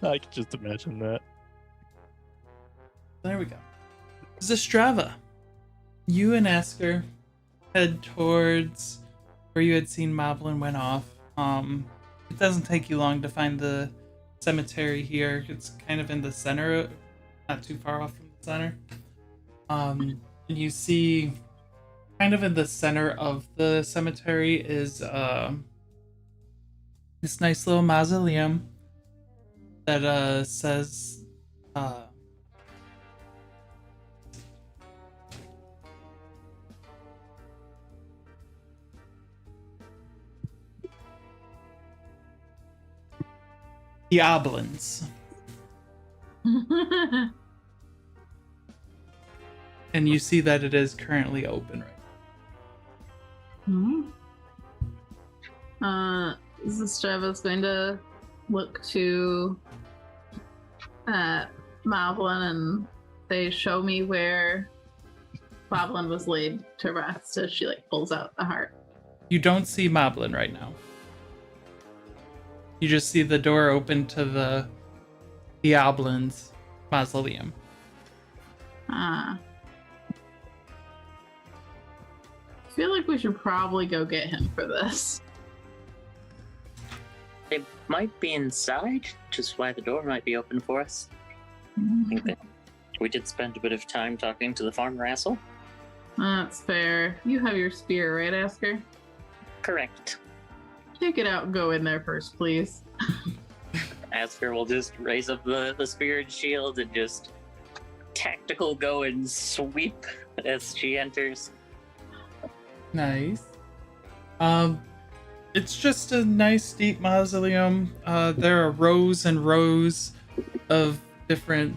I can just imagine that. There we go. Strava. You and Asker head towards where you had seen Moblin went off. It doesn't take you long to find the cemetery here. It's kind of in the center, not too far off from the center. And you see, kind of in the center of the cemetery is this nice little mausoleum that says the Oblins. And you see that it is currently open right Zestrava's going to look to Moblin and say, "Show me where Moblin was laid to rest," as she pulls out the heart. You don't see Moblin right now. You just see the door open to the Oblin's mausoleum. I feel like we should probably go get him for this. They might be inside, which is why the door might be open for us. I think that we did spend a bit of time talking to the farmer asshole. That's fair. You have your spear, right, Asker? Correct. Take it out and go in there first, please. Asker will just raise up the spirit shield and just tactical go and sweep as she enters. Nice. It's just a nice deep mausoleum. There are rows and rows of different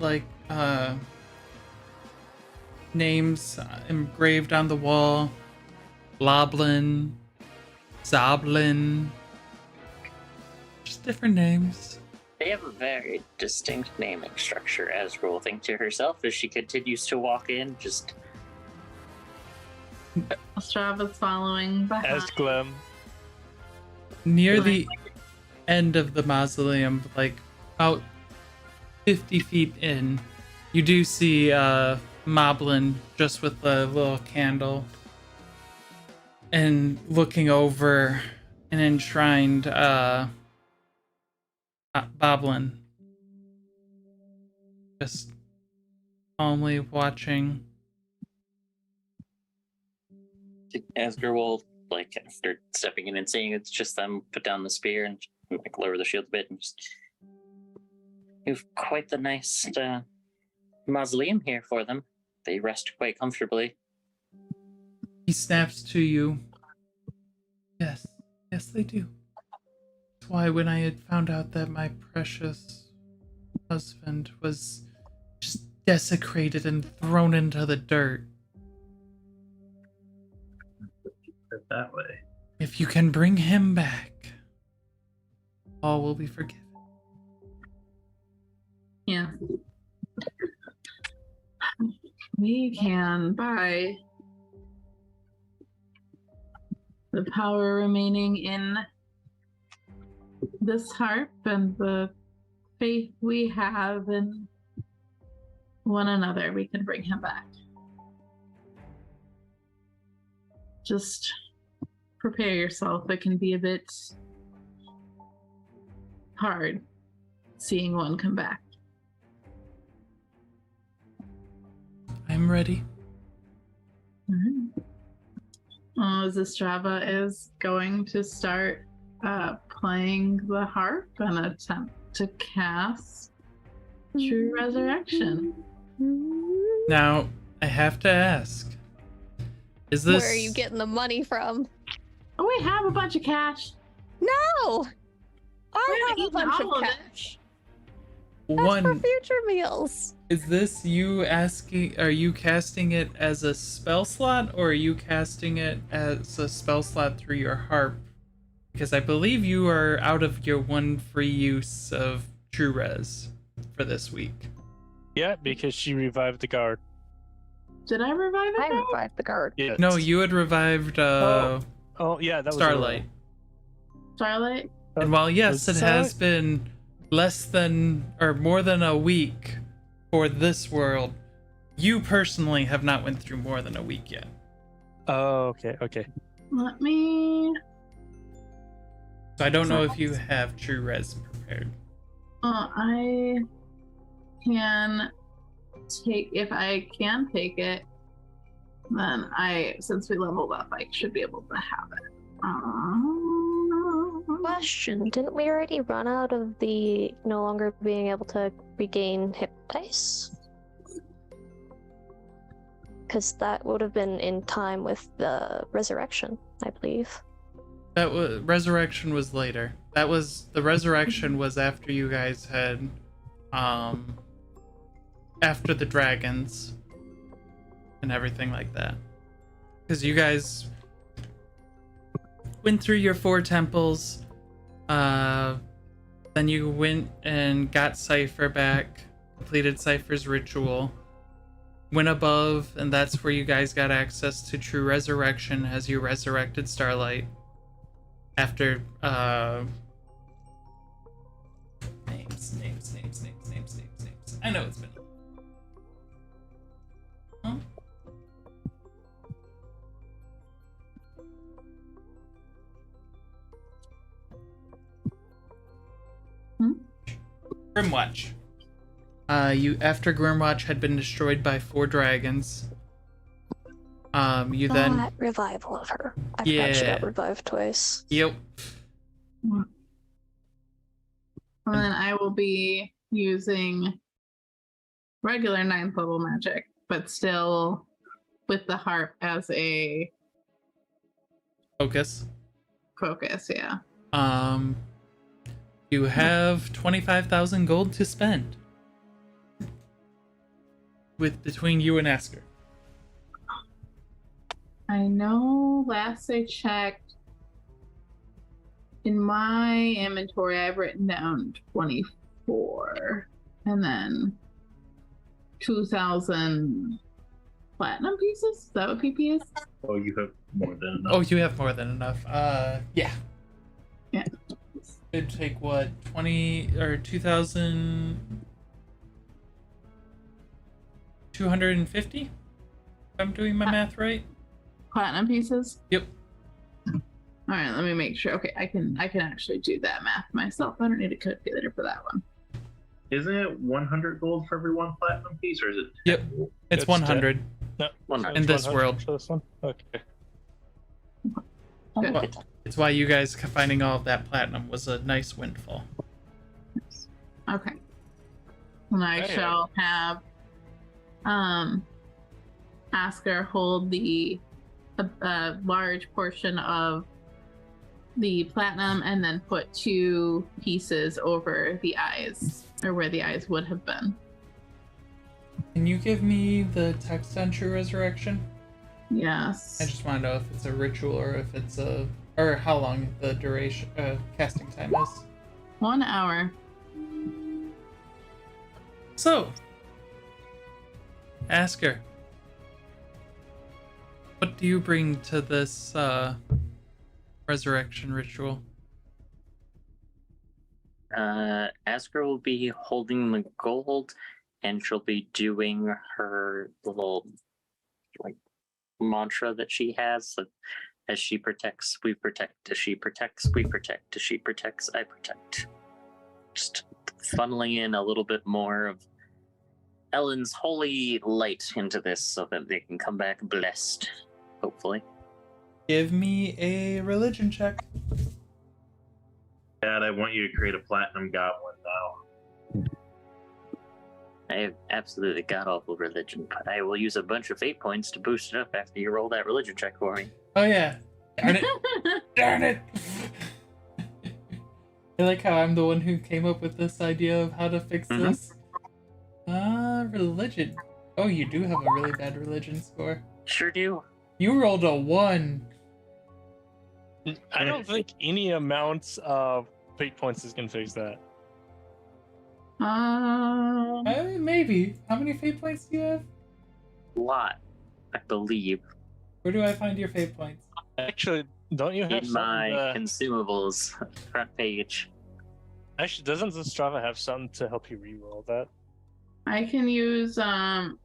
names engraved on the wall. Boblin, Zoblin, just different names. They have a very distinct naming structure, as Rule thinks to herself as she continues to walk in, just Strava's following behind. As Clem. Near the end of the mausoleum, about 50 feet in, you do see Moblin just with the little candle and looking over an enshrined Boblin, just calmly watching. Asger will, after stepping in and seeing it's just them, put down the spear and lower the shield a bit and just. You've quite the nice mausoleum here for them. They rest quite comfortably. He snaps to you. Yes, they do. That's why when I had found out that my precious husband was just desecrated and thrown into the dirt. that way. If you can bring him back, all will be forgiven. Yeah. We can buy the power remaining in this harp and the faith we have in one another. We can bring him back. Just prepare yourself. It can be a bit hard seeing one come back. I'm ready. Zistrava is going to start playing the harp and attempt to cast True Resurrection. Now, I have to ask. Is this... Where are you getting the money from? Oh, we have a bunch of cash. No! I We're have a eating bunch all of of it. cash. That's for One, future meals. is this you asking... Are you casting it as a spell slot, or are you casting it as a spell slot through your harp? Because I believe you are out of your one free use of True Res for this week. Yeah, because she revived the guard. Did I revive it? I though? revived the guard. Yes. No, you had revived Oh, yeah, that was Starlight. Starlight? And while yes, Was it has been less than or more than a week for this world, you personally have not went through more than a week yet. Oh, okay. Let me. So I don't know if you have True Res prepared. I can take. If I can take it, then since we leveled up, I should be able to have it. Question: didn't we already run out of the no longer being able to regain hit dice? Because that would have been in time with the resurrection, I believe. That was resurrection was later. That was the resurrection was after you guys had after the dragons and everything like that. Because you guys went through your 4 temples, then you went and got Cypher back, completed Cypher's ritual, went above, and that's where you guys got access to True Resurrection as you resurrected Starlight. After names. I know it's been. Huh? Grimwatch. You after Grimwatch had been destroyed by 4 dragons. You then That revival of her. I forgot she got revived twice. Yep. And then I will be using regular 9th level magic, but still with the harp as a Focus. focus. Yeah. You have 25,000 gold to spend. Between you and Asker. I know last I checked, in my inventory, I've written down 24 and then 2,000 platinum pieces. Is that what PP is? Oh, you have more than enough. Oh, you have more than enough. Yeah. Yeah. It'd take what, 20 or 2,000. 250? If I'm doing my math right. Platinum pieces? Yep. All right, let me make sure. Okay, I can actually do that math myself. I don't need a calculator for that one. Isn't it 100 gold for every 1 platinum piece, or is it? Yep. It's It's 100. No, 100. In this 100 world. for this one? Okay. Good. Well, it's why you guys finding all of that platinum was a nice windfall. Okay. And I Hey. shall have Asker hold a large portion of the platinum and then put 2 pieces over the eyes, or where the eyes would have been. Can you give me the text on True Resurrection? Yes. I just want to know if it's a ritual or if it's or how long the duration casting time is. 1 hour. So, Asker, what do you bring to this resurrection ritual? Asker will be holding the gold, and she'll be doing her little mantra that she has. Like, as she protects, we protect. As she protects, we protect. As she protects, I protect. Just funneling in a little bit more of Ellen's holy light into this so that they can come back blessed, hopefully. Give me a religion check. Dad, I want you to create a platinum goblin now. I have absolutely god-awful religion, but I will use a bunch of fate points to boost it up after you roll that religion check for me. Oh yeah. Darn it. Darn it. I like how I'm the one who came up with this idea of how to fix this. Religion. Oh, you do have a really bad religion score. Sure do. You rolled a 1. I don't think any amount of fate points is gonna fix that. Maybe. How many fate points do you have? A lot, I believe. Where do I find your fate points? Actually, don't you have In some my consumables front page. Actually, doesn't the Strava have something to help you re-roll that? I can use Boon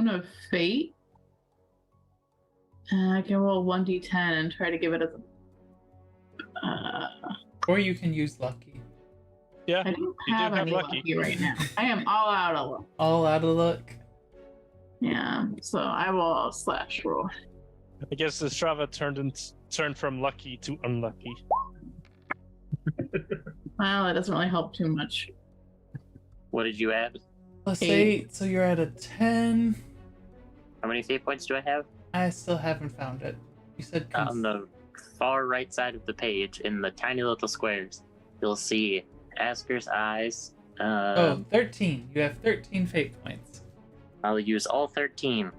of Fate. And I can roll 1d10 and try to give it a. Or you can use lucky. Yeah, I don't you have do have any lucky. lucky right now. I am all out of luck. All out of luck. Yeah, so I will slash roll. I guess the Strava turned from lucky to unlucky. Well, it doesn't really help too much. What did you add? Plus 8. 8, so you're at a 10. How many fate points do I have? I still haven't found it. You said On the far right side of the page, in the tiny little squares, you'll see Asker's eyes. 13. You have 13 fate points. I'll use all 13.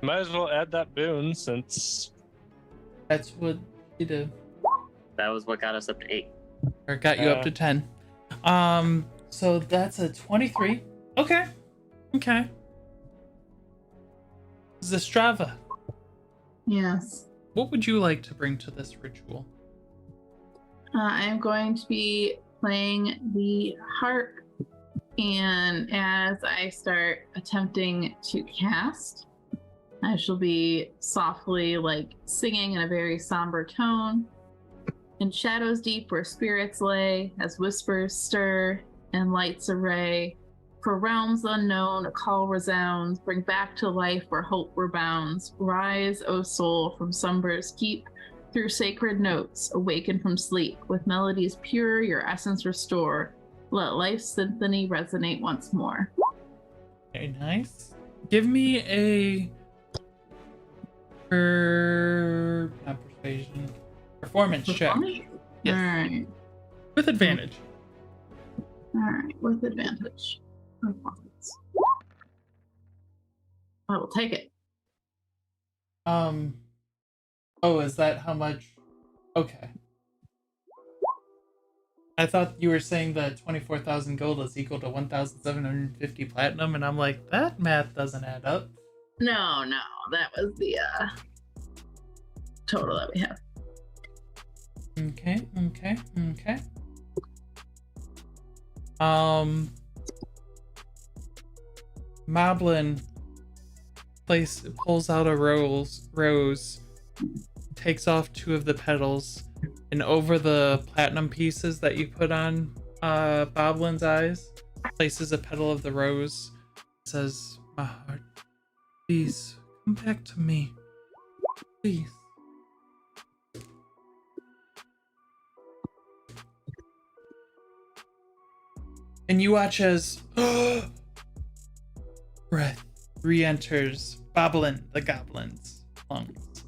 Might as well add that boon since That's what you do. That was what got us up to 8. Or got you up to 10. So that's a 23. Okay. Zastrava, Yes. what would you like to bring to this ritual? I am going to be playing the harp, and as I start attempting to cast, I shall be softly singing in a very somber tone. In shadows deep where spirits lay, as whispers stir and lights array, for realms unknown a call resounds, bring back to life where hope rebounds. Rise, O soul, from slumber's keep, through sacred notes, awaken from sleep, with melodies pure your essence restore. Let life's symphony resonate once more. Very nice. Give me a not persuasion. Performance check. Yes. Alright. With advantage. Alright, with advantage. Performance. I will take it. Oh, is that how much? Okay. I thought you were saying that 24,000 gold is equal to 1,750 platinum, and I'm like, that math doesn't add up. No, that was the total that we have. Okay. Moblin pulls out a rose, takes off 2 of the petals, and over the platinum pieces that you put on Boblin's eyes, places a petal of the rose, says, "My heart, please come back to me, please." And you watch as breath re-enters Boblin the goblin's lungs.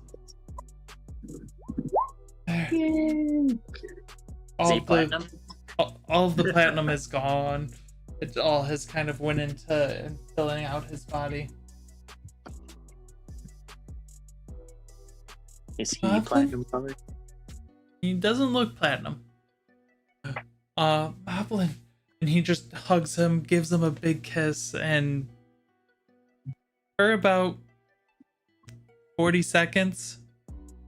Yay! All platinum? all of the platinum is gone. It all has kind of went into filling out his body. Is he Boblin? platinum colored? He doesn't look platinum. Moblin. And he just hugs him, gives him a big kiss, and for about 40 seconds,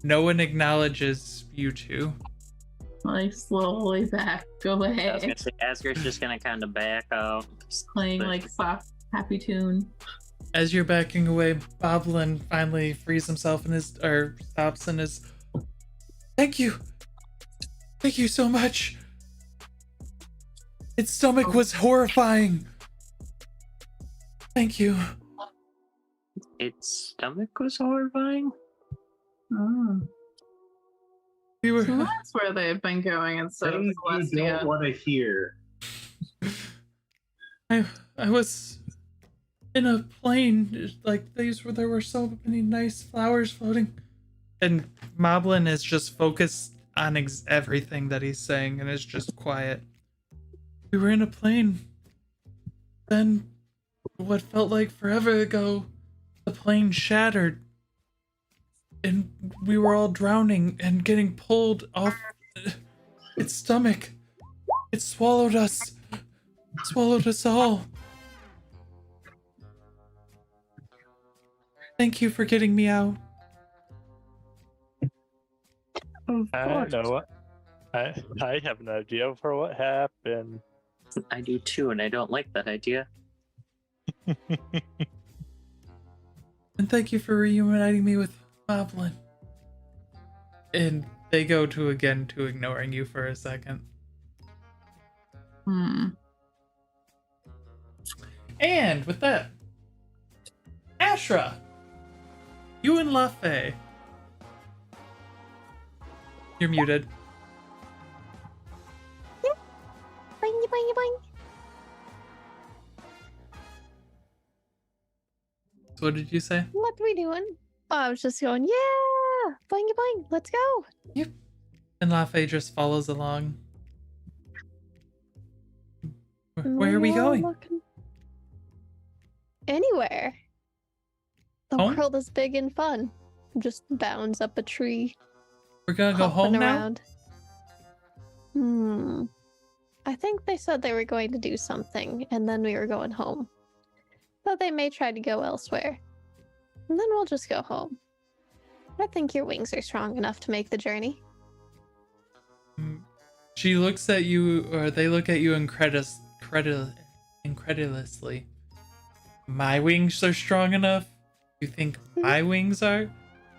no one acknowledges you two. I slowly back away, I was gonna say, Asker's just gonna kind of back out. playing soft, happy tune. As you're backing away, Boblin finally frees himself and stops and is, Thank you so much. Its stomach was horrifying. Thank you. Its stomach was horrifying. Oh. We were. So that's where they've been going instead of Things you Celestia. don't want to hear. I was in a plane. Like there were so many nice flowers floating, and Moblin is just focused on everything that he's saying, and is just quiet. We were in a plane. Then, what felt like forever ago, the plane shattered. And we were all drowning and getting pulled off its stomach. It swallowed us. Swallowed us all. Thank you for getting me out. I know what. I have an idea for what happened. I do too, and I don't like that idea. And thank you for reuniting me with Boblin. And they go to ignoring you for a second. And with that, Ashra, you and LaFay. You're muted. Boing, boing, boing. So what did you say? What are we doing? Oh, I was just going, yeah! Boing, boing, let's go! Yep. And LaFay just follows along. Where are we all going? looking- Anywhere. The Home? world is big and fun. Just bounds up a tree. We're gonna go home hopping now? around. I think they said they were going to do something, and then we were going home. Though they may try to go elsewhere. And then we'll just go home. I think your wings are strong enough to make the journey. She looks at you, or they look at you incredulously. My wings are strong enough? You think my wings are?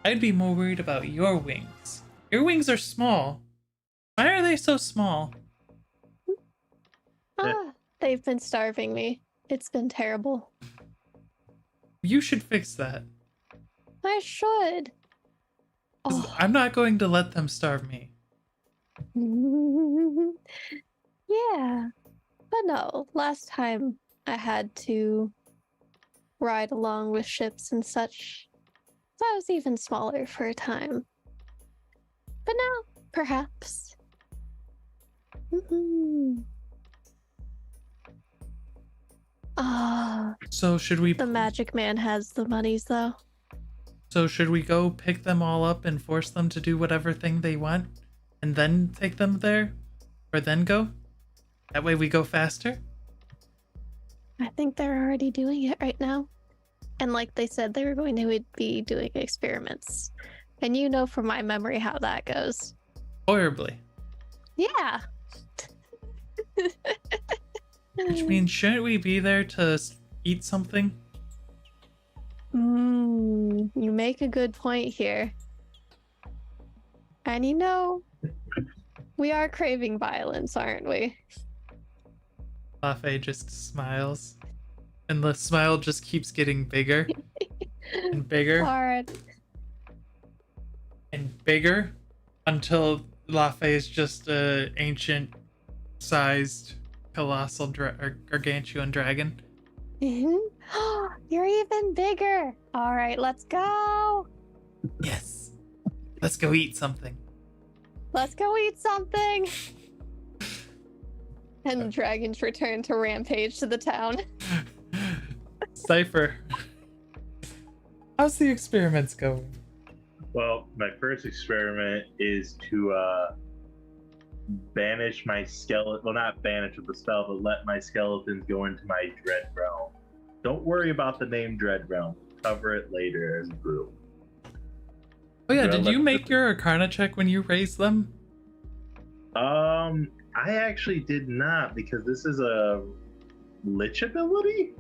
I'd be more worried about your wings. Your wings are small. Why are they so small? They've been starving me. It's been terrible. You should fix that. I should. 'Cause I'm not going to let them starve me. Yeah. But no, last time I had to ride along with ships and such. So I was even smaller for a time. But now, perhaps. So should we? The magic man has the monies, though. So should we go pick them all up and force them to do whatever thing they want, and then take them there, or then go? That way we go faster. I think they're already doing it right now. And like they said, they were going to be doing experiments. And you know from my memory how that goes. Horribly. Yeah. Which means shouldn't we be there to eat something? You make a good point here. And you know, we are craving violence, aren't we? LaFay just smiles. And the smile just keeps getting bigger and bigger Hard. and bigger until LaFay is just a ancient sized colossal gargantuan dragon. You're even bigger. All right, let's go. Yes. Let's go eat something. Let's go eat something. And the dragons return to rampage to the town. Cypher. How's the experiments going? Well, my first experiment is to banish my skeleton. Well, not banish with the spell, but let my skeletons go into my dread realm. Don't worry about the name dread realm. Cover it later as a group. Oh yeah, did you make your Arcana check when you raised them? I actually did not, because this is a Lich ability.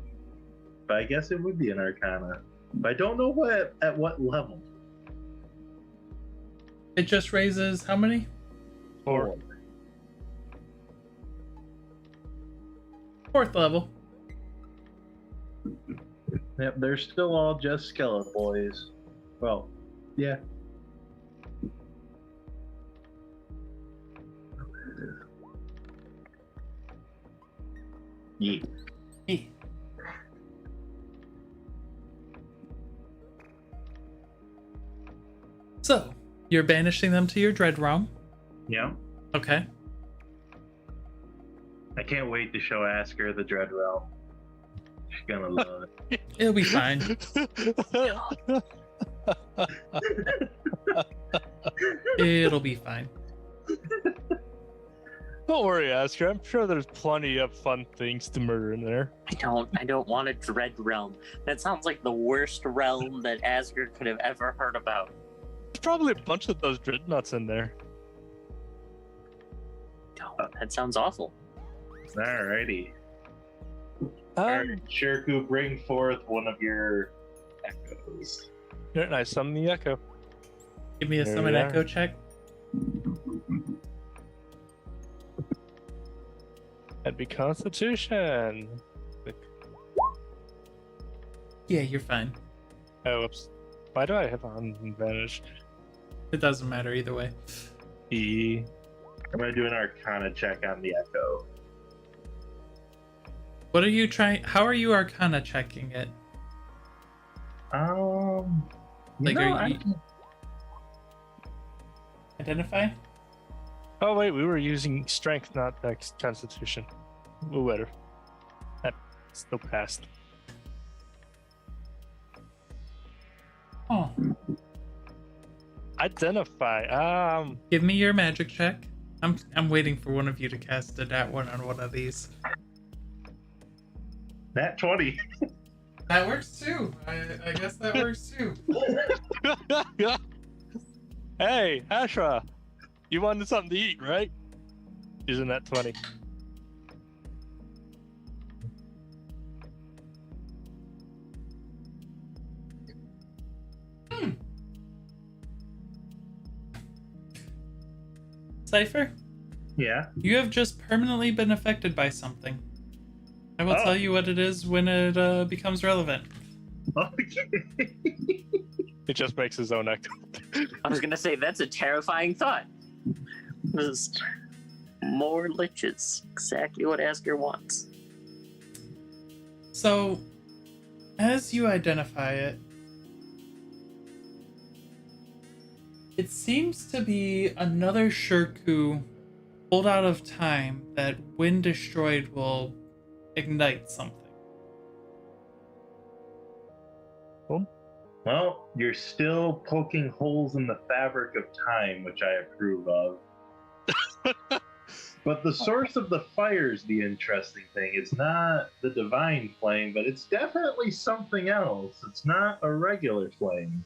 But I guess it would be an Arcana. But I don't know at what level. It just raises how many? 4. 4th level. Yep, they're still all just skeleton boys. Well, yeah. Yeah. Yeah. So, you're banishing them to your dread realm. Yeah. Okay. I can't wait to show Asker the Dread Realm. She's gonna love it. It'll be fine. It'll be fine. Don't worry, Asker. I'm sure there's plenty of fun things to murder in there. I don't want a dread realm. That sounds like the worst realm that Asgard could have ever heard about. There's probably a bunch of those dreadnoughts in there. Oh, that sounds awful. Alrighty. Alright, Shirku, bring forth one of your echoes. Here, I summon the echo. Give me a There summon we are. echo check. That'd be Constitution. Yeah, you're fine. Oh, whoops. Why do I have an advantage? It doesn't matter either way. E. I'm gonna do an Arcana check on the echo. What are you trying? How are you Arcana checking it? Like, are you identify? Oh wait, we were using strength, not Constitution. Oh, better. That still passed. Oh, Identify. give me your magic check. I'm waiting for one of you to cast a nat one on one of these. Nat 20. That works too. I guess that works too. Hey, Ashra, you wanted something to eat, right? Using that 20. Cypher, Yeah. you have just permanently been affected by something. I will tell you what it is when it becomes relevant. Okay. It just makes his own echo. I was gonna say that's a terrifying thought. Just more liches. Exactly what Asker wants. So, as you identify it, it seems to be another Shirku pulled out of time that, when destroyed, will ignite something. Well, you're still poking holes in the fabric of time, which I approve of. But the source of the fire is the interesting thing. It's not the divine flame, but it's definitely something else. It's not a regular flame.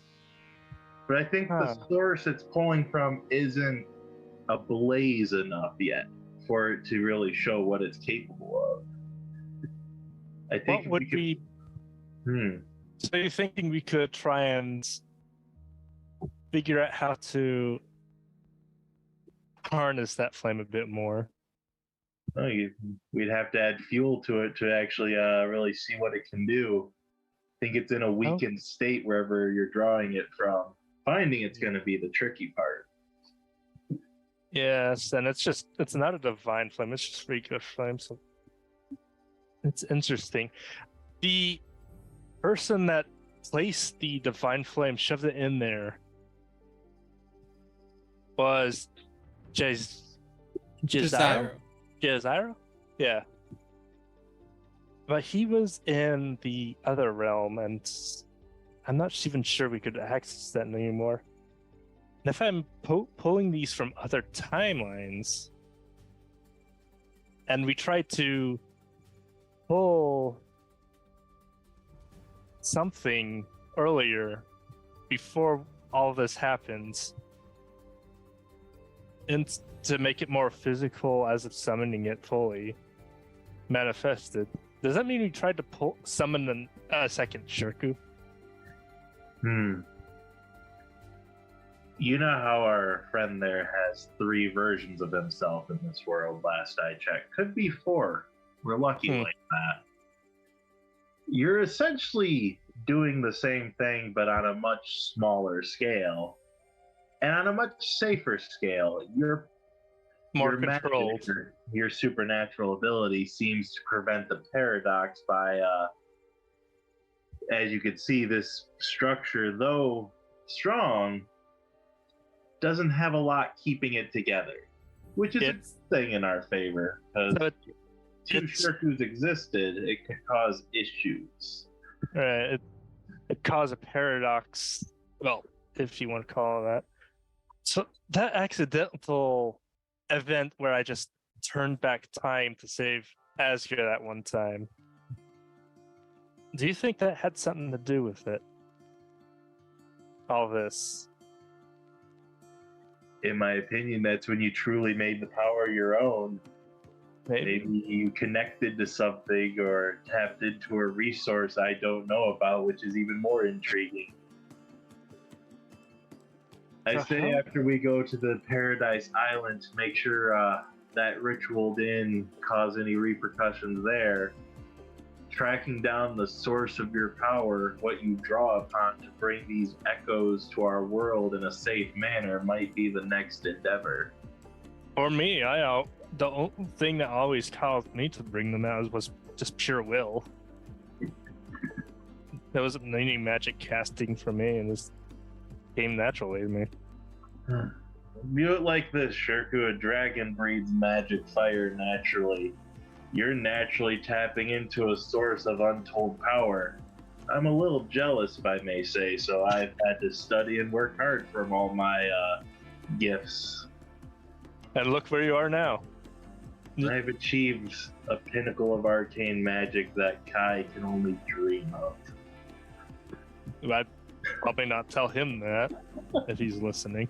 But I think the source it's pulling from isn't ablaze enough yet for it to really show what it's capable of. I think What would we could... So you're thinking we could try and figure out how to harness that flame a bit more? Oh, we'd have to add fuel to it to actually really see what it can do. I think it's in a weakened state wherever you're drawing it from. Finding it's going to be the tricky part. Yes, and it's not a divine flame, it's just regular flame, so it's interesting. The person that placed the divine flame, shoved it in there, was Jeziro? Yeah. But he was in the other realm, and I'm not even sure we could access that anymore. And if I'm pulling these from other timelines, and we try to pull something earlier before all this happens, and to make it more physical as of summoning it fully manifested, does that mean we tried to summon a second Shirku? You know how our friend there has 3 versions of himself in this world, last I checked. Could be 4. We're lucky like that. You're essentially doing the same thing, but on a much smaller scale. And on a much safer scale. More your controlled. magic, your supernatural ability seems to prevent the paradox by, as you can see, this structure, though strong, doesn't have a lot keeping it together, which is a good thing in our favor. Because two Shirkus existed, it could cause issues. It caused a paradox. Well, if you want to call it that. So that accidental event where I just turned back time to save Asger that one time. Do you think that had something to do with it? All this? In my opinion, that's when you truly made the power your own. Maybe you connected to something or tapped into a resource I don't know about, which is even more intriguing. I say after we go to the Paradise Island to make sure that ritual didn't cause any repercussions there, tracking down the source of your power, what you draw upon to bring these echoes to our world in a safe manner might be the next endeavor. For me, the only thing that always caused me to bring them out was just pure will. There wasn't any magic casting for me, and this came naturally to me. View it like this, Shirku. A dragon breathes magic fire naturally. You're naturally tapping into a source of untold power. I'm a little jealous, if I may say, so I've had to study and work hard from all my gifts. And look where you are now. I've achieved a pinnacle of arcane magic that Kai can only dream of. I'd probably not tell him that if he's listening.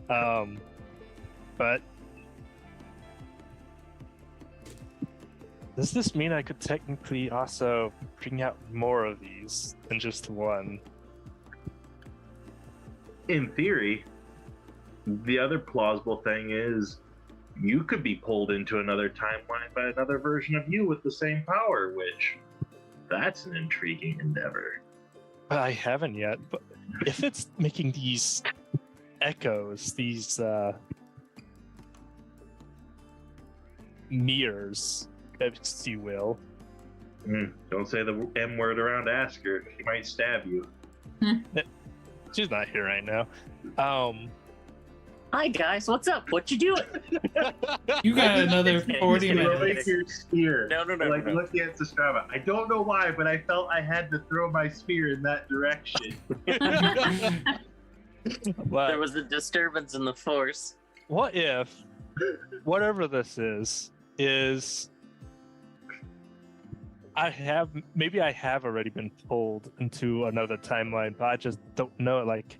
But does this mean I could technically also bring out more of these than just one? In theory, the other plausible thing is you could be pulled into another timeline by another version of you with the same power, which that's an intriguing endeavor. I haven't yet, but if it's making these echoes, these mirrors, if you will. Don't say the M word around Asker. She might stab you. She's not here right now. Hi guys, what's up? What you doing? You got another 40 minutes. Your spear. No. Like looking at Strava. I don't know why, but I felt I had to throw my spear in that direction. There was a disturbance in the force. What if whatever this is I have already been pulled into another timeline, but I just don't know it. Like,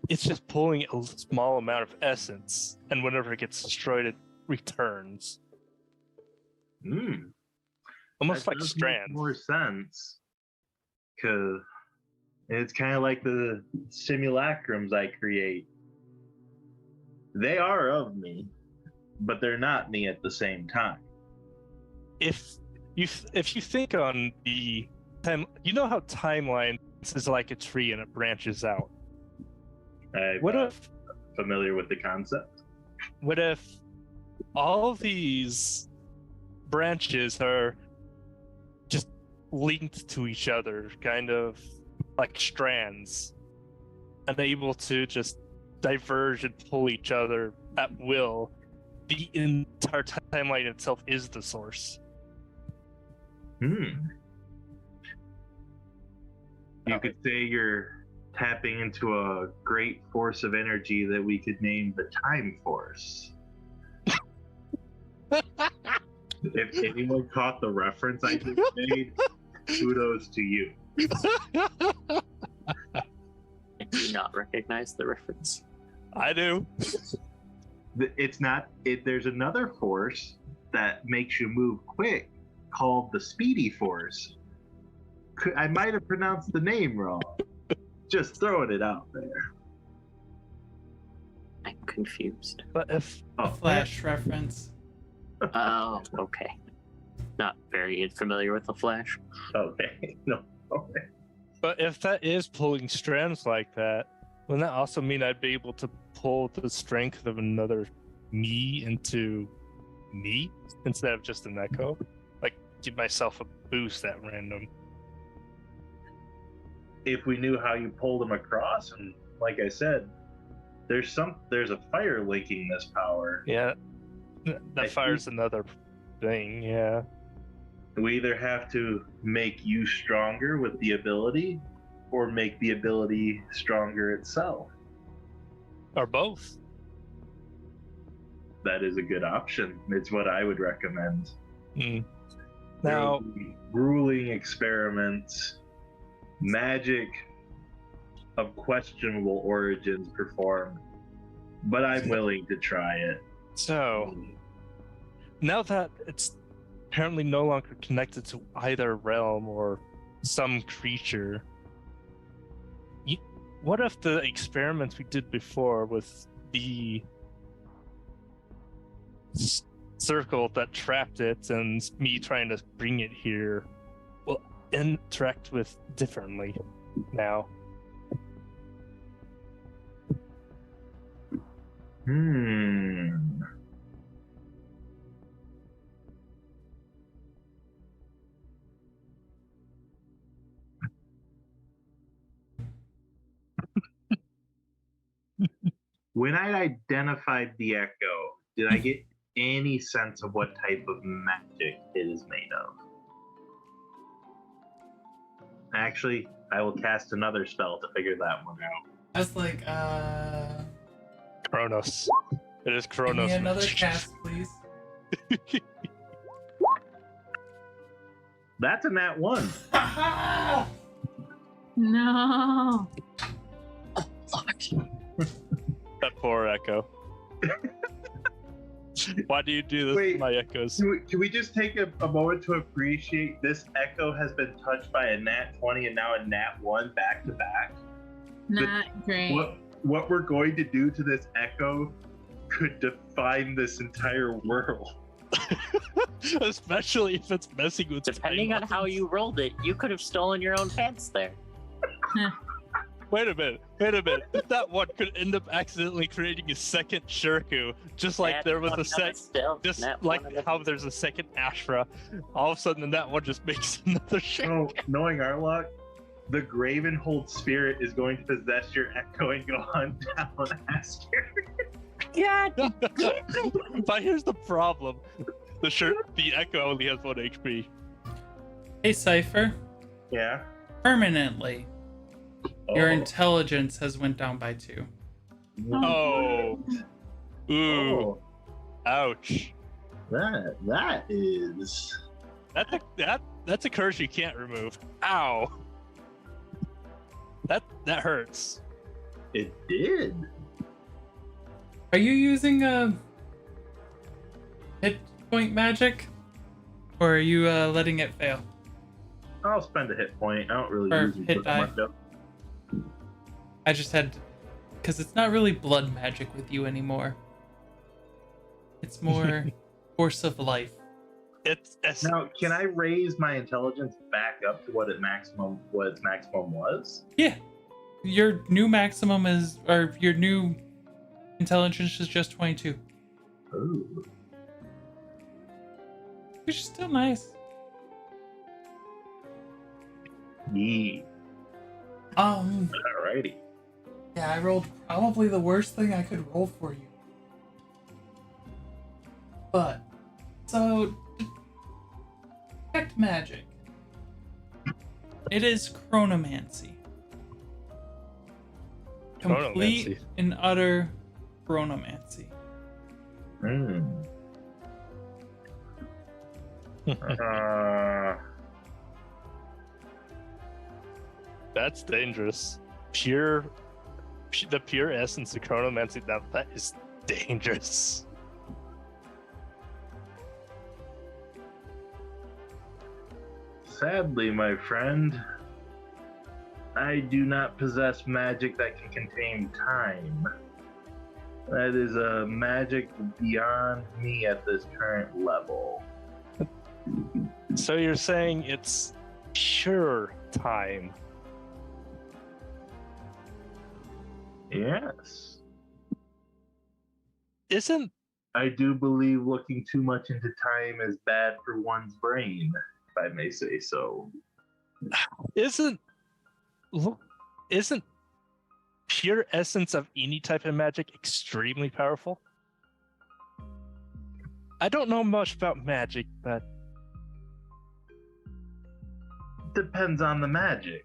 it's just pulling a small amount of essence, and whenever it gets destroyed, it returns. Almost like strands. Makes more sense, because it's kind of like the simulacrums I create. They are of me, but they're not me at the same time. If you think on the time, you know how timelines is like a tree and it branches out. What if familiar with the concept? What if all these branches are just linked to each other, kind of like strands, and able to just diverge and pull each other at will? The entire timeline itself is the source. You could say you're tapping into a great force of energy that we could name the Time Force. If anyone caught the reference I just made, kudos to you. I do not recognize the reference. I do. It's not. There's another force that makes you move quick called the Speedy Force. I might have pronounced the name wrong. Just throwing it out there. I'm confused. But if A Flash reference. Oh, okay. Not very familiar with the Flash. Okay. No. Okay. But if that is pulling strands like that, wouldn't that also mean I'd be able to pull the strength of another me into me instead of just an echo? Like, give myself a boost at random. If we knew how you pulled them across, and like I said, there's a fire linking this power. Yeah, I that fire's another thing, yeah. We either have to make you stronger with the ability, or make the ability stronger itself. Or both. That is a good option. It's what I would recommend. Mm. There Now, will be grueling experiments, magic of questionable origins performed, but I'm willing to try it. so now that it's apparently no longer connected to either realm or some creature, what if the experiments we did before with the circle that trapped it and me trying to bring it here will interact with differently now? When I identified the echo, did I get any sense of what type of magic it is made of? Actually, I will cast another spell to figure that one out. I was like, Kronos. It is give Kronos. me another magic. cast, please. That's a nat 1. No. That poor echo. Why do you do this Wait. to my echoes? Can we just take a moment to appreciate this echo has been touched by a nat 20 and now a nat 1 back to back? Not great. What we're going to do to this echo could define this entire world. Especially if it's messing with Depending on how you rolled it, you could have stolen your own pants there. Wait a minute. That one could end up accidentally creating a second Shirku, just like Nat there was one a on second, stealth, just nat like one on how there's a second Ashra. All of a sudden, that one just makes another Shirku. So, knowing our luck, the Gravenhold spirit is going to possess your echo and go hunt down Aster. But here's the problem: the echo only has 1 HP. Hey, Cypher. Yeah. Permanently, your Oh. intelligence has went down by 2. Oh, ooh, Oh, ouch! that is. That's a curse you can't remove. Ow! That hurts. It did. Are you using a hit point magic, or are you letting it fail? I'll spend a hit point. I don't really Or use it hit with die. much of- I just had, because it's not really blood magic with you anymore. It's more force of life. It's Now, can I raise my intelligence back up to what its maximum was? Yeah, your new maximum is, or your new intelligence is just 22, Ooh. which is still nice. Yeah. Alrighty. Yeah, I rolled probably the worst thing I could roll for you. But, so, detect magic. It is chronomancy. Complete Chronomancy. and utter chronomancy. That's dangerous. The pure essence of chronomancy. That is dangerous. Sadly, my friend, I do not possess magic that can contain time. That is a magic beyond me at this current level. So you're saying it's pure time? Yes. Isn't I do believe looking too much into time is bad for one's brain, if I may say so. isn't pure essence of any type of magic extremely powerful? I don't know much about magic, but Depends on the magic.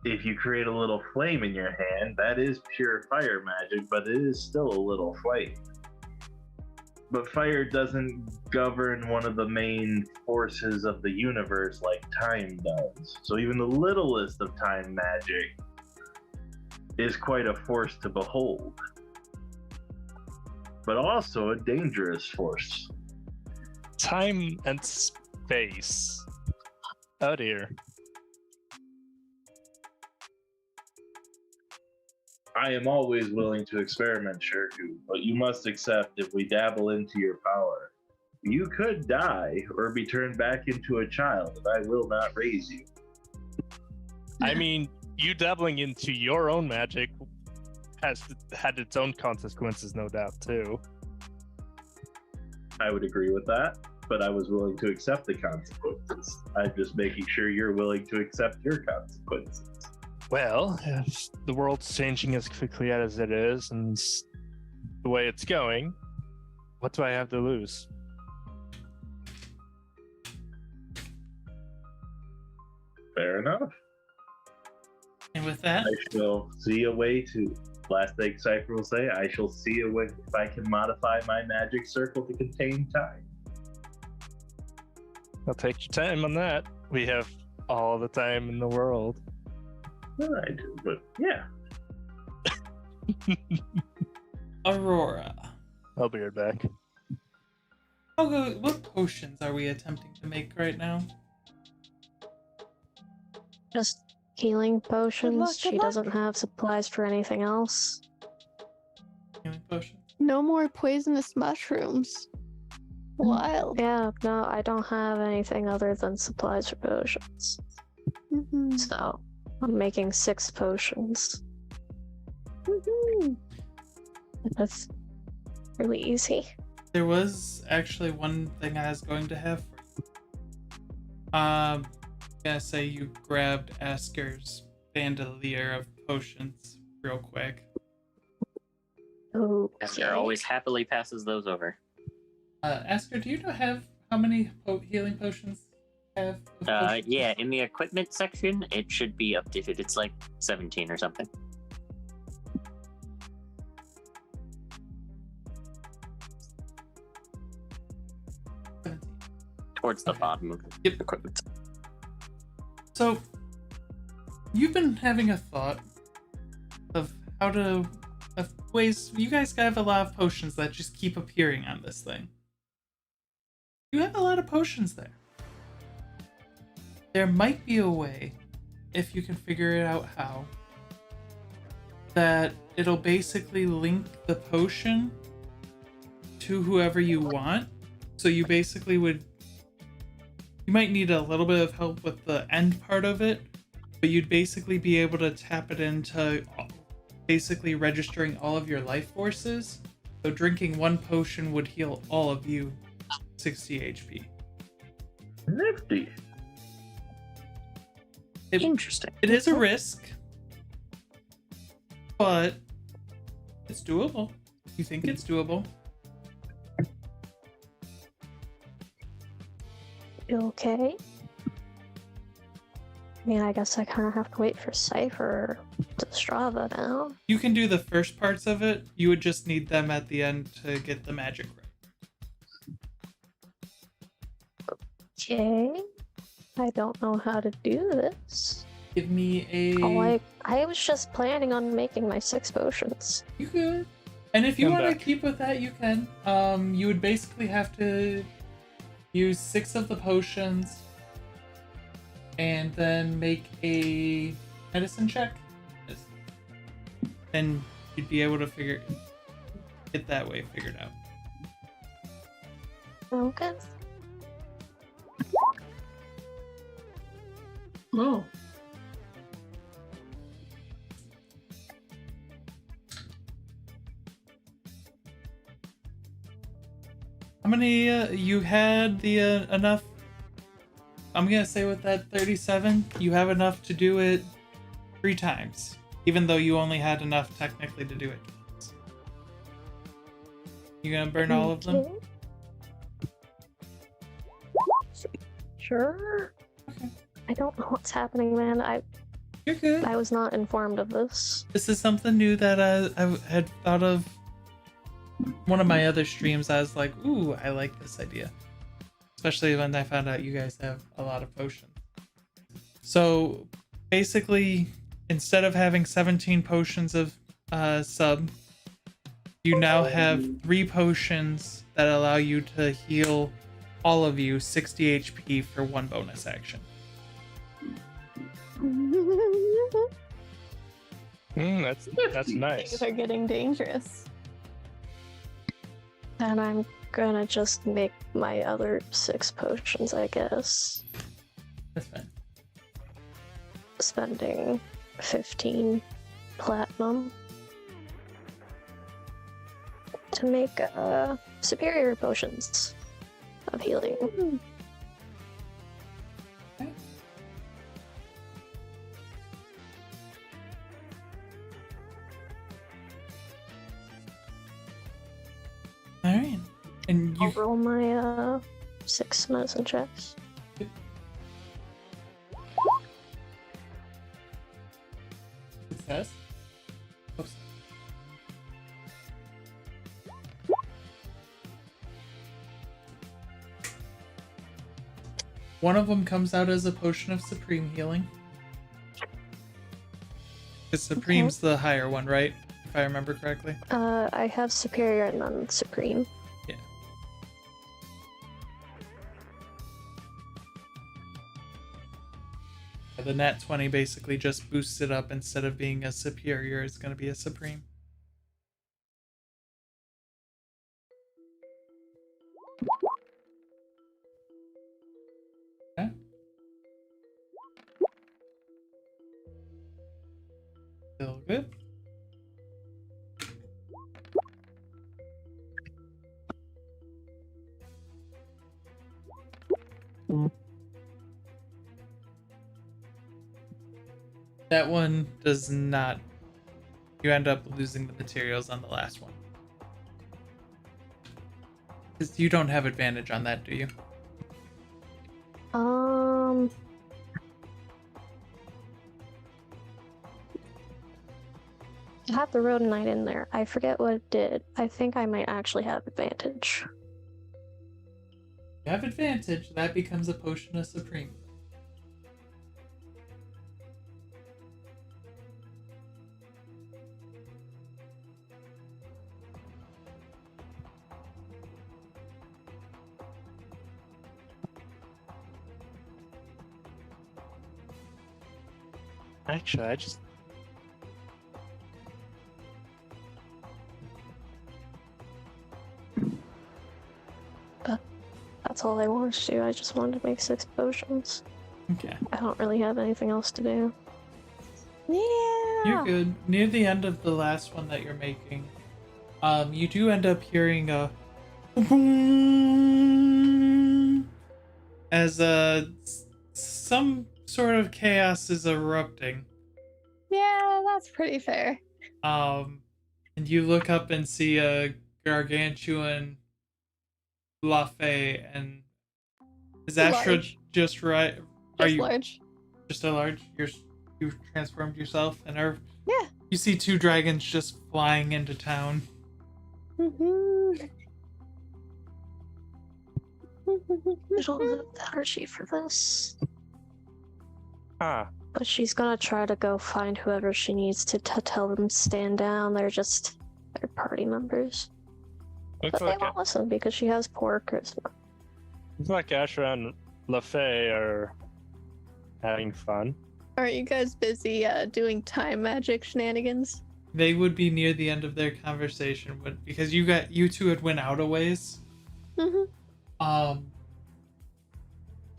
If you create a little flame in your hand, that is pure fire magic, but it is still a little flame. But fire doesn't govern one of the main forces of the universe like time does. So even the littlest of time magic is quite a force to behold. But also a dangerous force. time and space. Oh dear. I am always willing to experiment, Shirku, but you must accept if we dabble into your power, you could die or be turned back into a child, and I will not raise you. I mean, you dabbling into your own magic has had its own consequences, no doubt, too. I would agree with that, but I was willing to accept the consequences. I'm just making sure you're willing to accept your consequences. Well, if the world's changing as quickly as it is, and the way it's going, what do I have to lose? Fair enough. And with that, I shall see a way to. Last thing Cypher will say, I shall see a way if I can modify my magic circle to contain time. I'll take your time on that. We have all the time in the world. Well, I do, but yeah. Aurora. I'll be right back. I'll go. What potions are we attempting to make right now? Just healing potions. luck, She good luck. doesn't have supplies for anything else. Healing potions. No more poisonous mushrooms. Wild. Yeah, no, I don't have anything other than supplies for potions. Mhm. So, I'm making 6 potions. Mhm. That's really easy. There was actually one thing I was going to have for you. Yeah, say you grabbed Asker's bandolier of potions real quick. Oh, Asker always happily passes those over. Asker, do you know have how many healing potions you have? of potions? Yeah, in the equipment section, it should be updated. It's like 17 or something. Towards the Okay. bottom of the Yep. equipment. So, you've been having a thought of how to, of ways, you guys have a lot of potions that just keep appearing on this thing. You have a lot of potions there. There might be a way, if you can figure it out how, that it'll basically link the potion to whoever you want. So you basically would, you might need a little bit of help with the end part of it, but you'd basically be able to tap it into basically registering all of your life forces. So drinking one potion would heal all of you 60 HP. Nifty. Interesting. It is a risk, but it's doable. You think it's doable? You okay? I mean, I guess I kind of have to wait for Cypher to Strava now. You can do the first parts of it. You would just need them at the end to get the magic right. Okay. I don't know how to do this. Give me a. Oh, I was just planning on making my 6 potions. You could. And if you I'm want to back. keep with that, you can. You would basically have to use 6 of the potions and then make a medicine check. And you'd be able to get that way figured out. Okay. Oh. How many you had the enough? I'm gonna say with that 37, you have enough to do it 3 times, even though you only had enough technically to do it once. You gonna burn all of them? Okay. Sure. Okay. I don't know what's happening, man. You're good. I was not informed of this. This is something new that I had thought of. One of my other streams, I was like, ooh, I like this idea. Especially when I found out you guys have a lot of potions. So basically, instead of having 17 potions of sub, you now have 3 potions that allow you to heal all of you 60 HP for 1 bonus action. That's nice. Things are getting dangerous. And I'm gonna just make my other 6 potions, I guess. That's fine. Spending 15 platinum to make superior potions of healing. Okay. All right, and I'll you. roll my 6 medicine checks. Success. Oh, sorry. One of them comes out as a potion of supreme healing. Because supreme's the higher one, right? If I remember correctly. I have superior and then supreme. Yeah. The nat 20 basically just boosts it up. Instead of being a superior, it's going to be a supreme. Okay. Still good. That one does not. You end up losing the materials on the last one. 'Cause you don't have advantage on that, do you? I have the rhodonite in there. I forget what it did. I think I might actually have advantage. You have advantage. That becomes a potion of supreme. Actually, I just That's all I wanted to do. I just wanted to make 6 potions. Okay. I don't really have anything else to do. Yeah. You're good. Near the end of the last one that you're making, you do end up hearing a as some sort of chaos is erupting. Yeah, that's pretty fair. And you look up and see a gargantuan Lafay, and is Astra Large. just right? Are Just you large. just a large? You've transformed yourself, and Yeah. you see 2 dragons just flying into town. Mm-hmm. I don't have the energy for this. ah, But she's gonna try to go find whoever she needs to tell them to stand down. They're just their party members. looks But they like won't listen because she has poor charisma. Asher and LaFay are having fun. Aren't you guys busy doing time magic shenanigans? they would be near the end of their conversation, but because you two had went out a ways. Mm-hmm.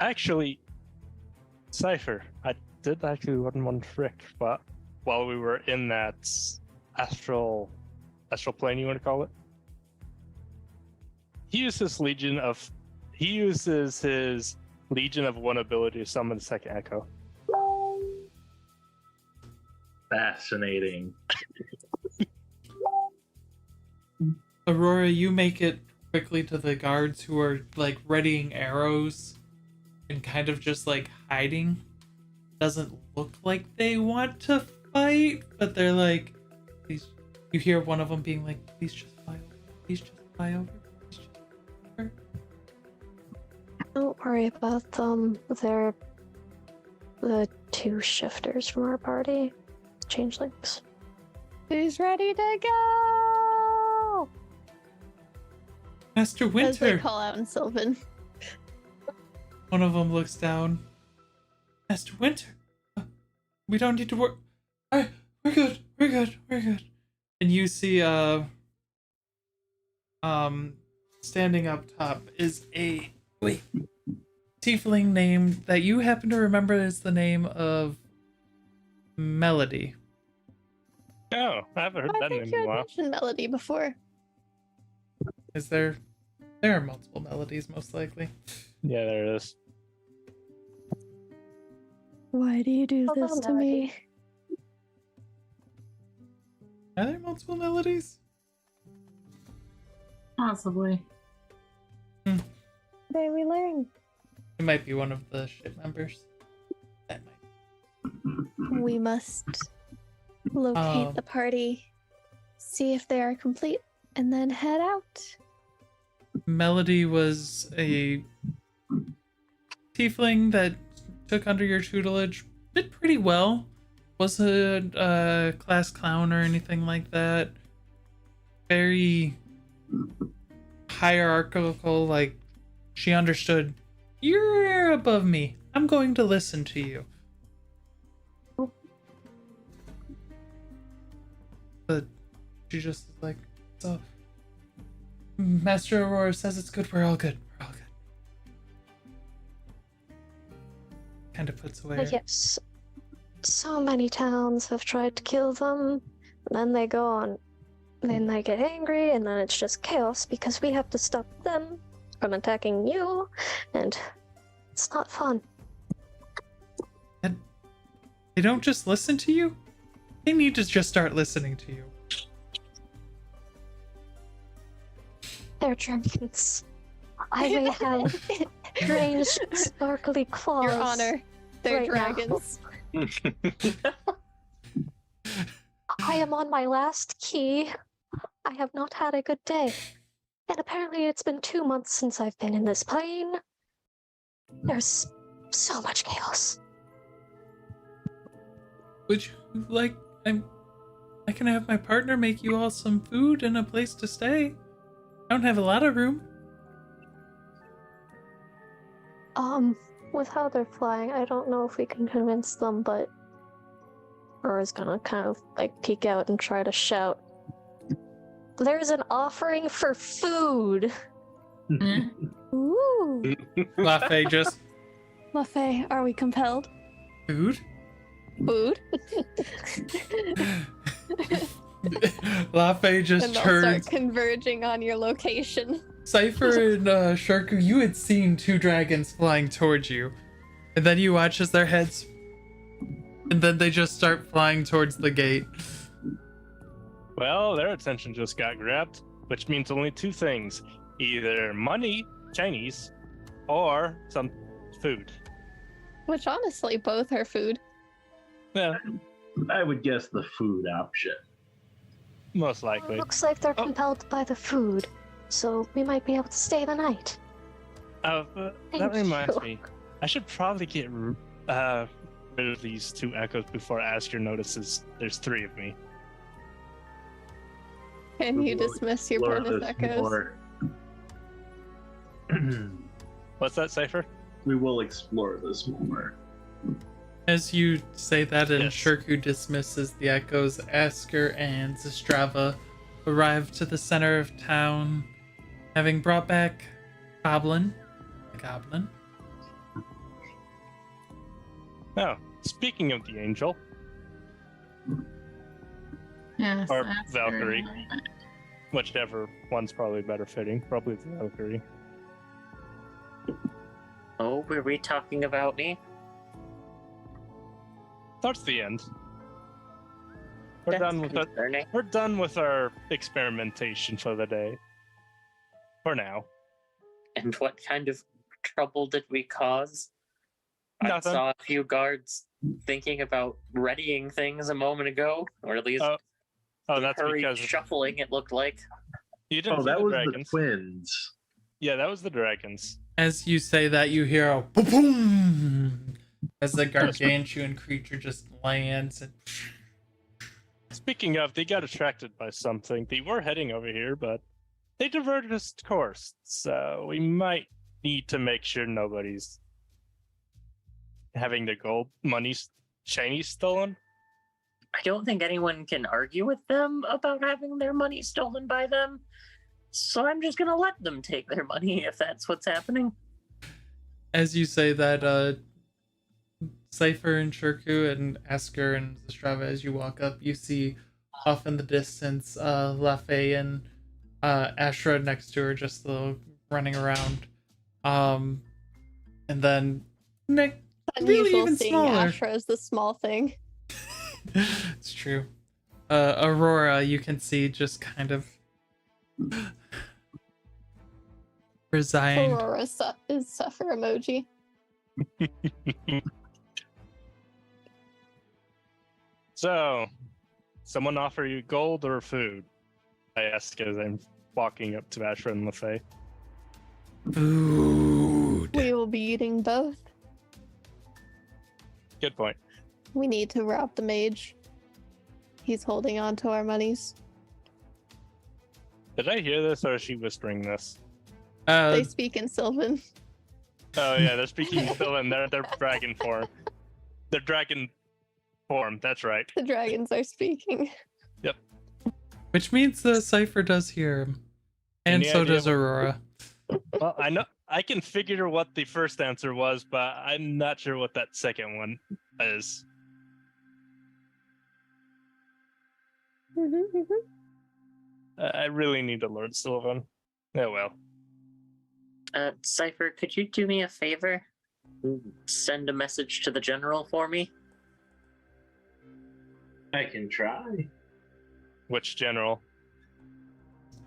Actually, Cypher, I did actually learn one trick, but while we were in that astral plane, you want to call it? He uses his Legion of One ability to summon the second echo. Fascinating. Aurora, you make it quickly to the guards who are like readying arrows and kind of just like hiding. Doesn't look like they want to fight, but they're like, please. You hear one of them being like, please just fly over. Please just fly over. Please just fly over. Don't worry about them. They're the two shifters from our party. Changelings. Who's ready to go? Master As they Winter. call out in Sylvan. One of them looks down. Master Winter. We don't need to work. Alright, we're good. We're good. We're good. And you see, standing up top is a tiefling name that you happen to remember is the name of Melody. Oh, I haven't heard I that think name you in a had while. mentioned Melody before. Is there are multiple melodies most likely. Yeah, there it is. Why do you do Hello, this to Melody. me? Are there multiple melodies? Possibly. Today we learn. It might be one of the ship members. That might. We must locate Oh. the party, see if they are complete, and then head out. Melody was a tiefling that took under your tutelage. Did pretty well. Wasn't a class clown or anything like that. Very hierarchical, like she understood, you're above me. I'm going to listen to you. But she just is like, so Master Aurora says it's good, we're all good. We're all good. Kind of puts away. Yes. So many towns have tried to kill them, and then they go on, then they get angry, and then it's just chaos because we have to stop them from attacking you, and it's not fun. And they don't just listen to you? They need to just start listening to you. They're dragons. I may have strange, sparkly claws. Your honor, they're right now. dragons. I am on my last key. I have not had a good day. And apparently it's been 2 months since I've been in this plane. There's so much chaos. Would you like I can have my partner make you all some food and a place to stay. I don't have a lot of room. With how they're flying, I don't know if we can convince them, but Aurora's gonna kind of like peek out and try to shout. There's an offering for food. Ooh. Lafay just Lafay, are we compelled? food? Food? Lafay just And they'll turns. start converging on your location. Cypher and Sharku, you had seen two dragons flying towards you. And then you watch as their heads. And then they just start flying towards the gate. Well, their attention just got grabbed, which means only two things: either money, Chinese, or some food. Which honestly, both are food. Yeah, I would guess the food option. most likely. Looks like they're Oh. compelled by the food, so we might be able to stay the night. That Thank reminds you. me. I should probably get rid of these two echoes before Asker notices there's three of me. Can We you will dismiss your explore bonus this echoes? more. What's that, Cypher? We will explore this more. As you say that, and Yes. Shirku dismisses the echoes, Asker and Zastrava arrive to the center of town, having brought back Boblin, the goblin. Oh, speaking of the angel, Yes, Or that's Valkyrie. very- whichever one's probably better fitting, probably the Valkyrie. Oh, were we talking about me? That's the end. We're That's done with that. concerning. We're done with our experimentation for the day. For now. And what kind of trouble did we cause? Nothing. I saw a few guards thinking about readying things a moment ago, or at least Oh, that's hurried because shuffling, it looked like. you didn't Oh, see that the was dragons. the twins. Yeah, that was the dragons. As you say that, you hear a boom, boom as the gargantuan creature just lands. And Speaking of, they got attracted by something. They were heading over here, but they diverted us course. So we might need to make sure nobody's having their gold money shiny stolen. I don't think anyone can argue with them about having their money stolen by them. So I'm just gonna let them take their money if that's what's happening. as you say that, Cypher and Shirku and Asker and Zastrava, as you walk up, you see off in the distance Lafay and Ashra next to her, just running around. And then Nick, really Unusual even seeing smaller. Ashra as the small thing. It's true. Aurora, you can see just kind of resigned. Aurora is suffer emoji. So, someone offer you gold or food? I ask as I'm walking up to Ashra and Lafay. Food. We will be eating both. Good point. We need to rob the mage. He's holding on to our monies. Did I hear this or is she whispering this? They speak in Sylvan. Oh yeah, they're speaking still in their dragon form. Their dragon form, that's right. The dragons are speaking. Which means the Cypher does hear him. And Any so idea does what- Aurora. Well, I know I can figure what the first answer was, but I'm not sure what that second one is. I really need to learn Sylvan. Oh well. Cypher, could you do me a favor? Send a message to the general for me? I can try. Which general?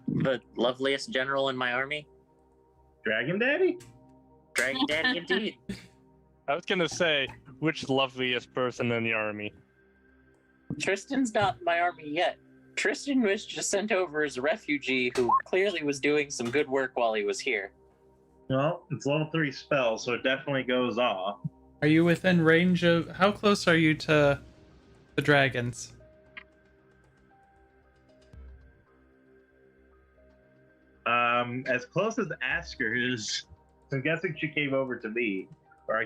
The loveliest general in my army? Dragon Daddy? Dragon Daddy indeed. I was gonna say, which loveliest person in the army? Tristan's not in my army yet. Tristan was just sent over as a refugee who clearly was doing some good work while he was here. Well, it's level 3 spell, so it definitely goes off. Are you within range of... How close are you to the dragons? As close as Asker is. I'm guessing she came over to me. Or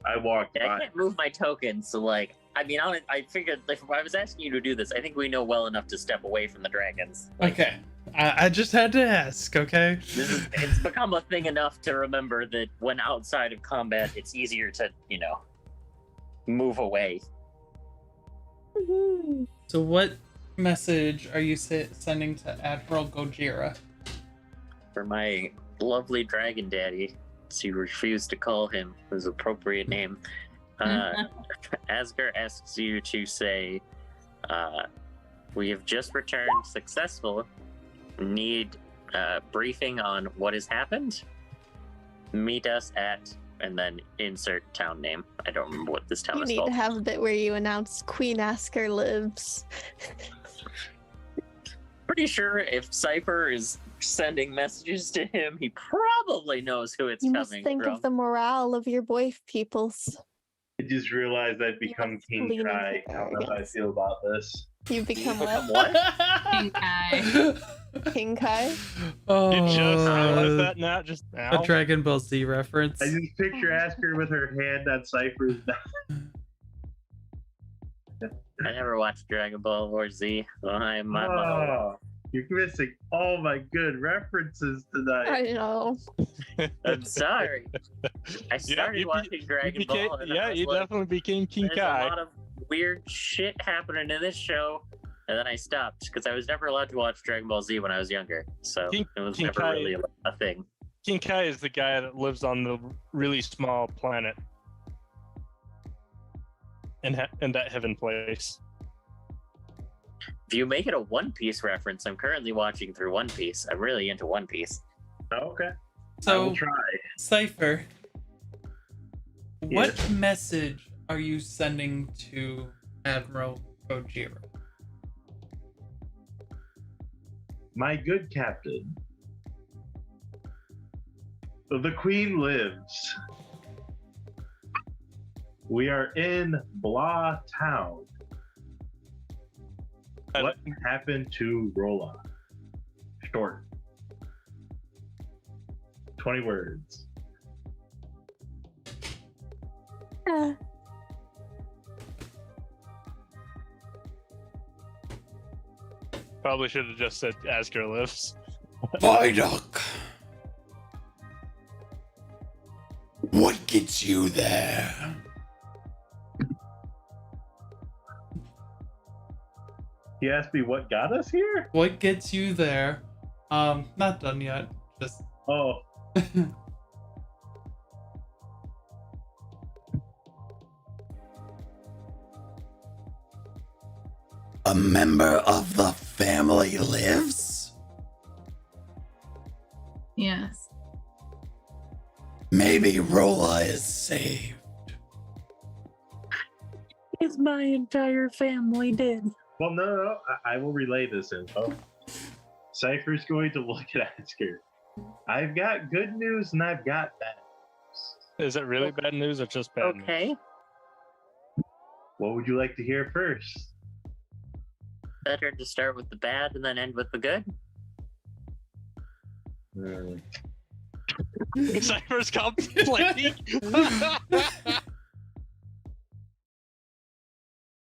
I walked Yeah, I by. can't move my token, so like, I mean, I figured if I was asking you to do this, I think we know well enough to step away from the dragons. Like, Okay. I just had to ask, okay? it's become a thing enough to remember that when outside of combat, it's easier to, move away. So what message are you sending to Admiral Gojira? For my lovely dragon daddy, as you refused to call him his appropriate name, Asger asks you to say, we have just returned successful. Need briefing on what has happened. Meet us at, and then insert town name. I don't remember what this town You is need called. to have a bit where you announce Queen Asker lives. Pretty sure if Cypher is sending messages to him, he probably knows who it's You must coming think from. of the morale of your boy peoples. I just realized I'd become must King lean into Kai. I don't know how I arrogance. feel about this. You become Become what? what? King Kai. King Kai? Oh, You just realized that now, just now. a Dragon Ball Z reference. I just picture Asker with her hand on Cypher's back. I never watched Dragon Ball or Z. So my mother. Oh, you're missing all my good references tonight. I know. I'm sorry. I started watching Dragon Ball. And I was you like, definitely became King there's a Kai. lot of weird shit happening in this show, and then I stopped because I was never allowed to watch Dragon Ball Z when I was younger, so it was King never Kai- really a thing. King Kai is the guy that lives on the really small planet in that heaven place. If you make it a One Piece reference, I'm currently watching through One Piece. I'm really into One Piece. Okay. I So, will try. Cypher, what Yes. message are you sending to Admiral Gojira? My good captain. The Queen lives. We are in Blah Town. What happened to Rola? Short. 20 words. Probably should have just said Asger lives. Viduk! What gets you there? He asked me what got us here? What gets you there? Not done yet. Just Oh, A member of the family lives? Yes. Maybe Rola is saved. Is my entire family dead? well, no. I will relay this info. Cypher's going to look at Asker. I've got good news and I've got bad news. Is it really bad news or just bad news? Okay. What would you like to hear first? Better to start with the bad and then end with the good. Cypher's complaining.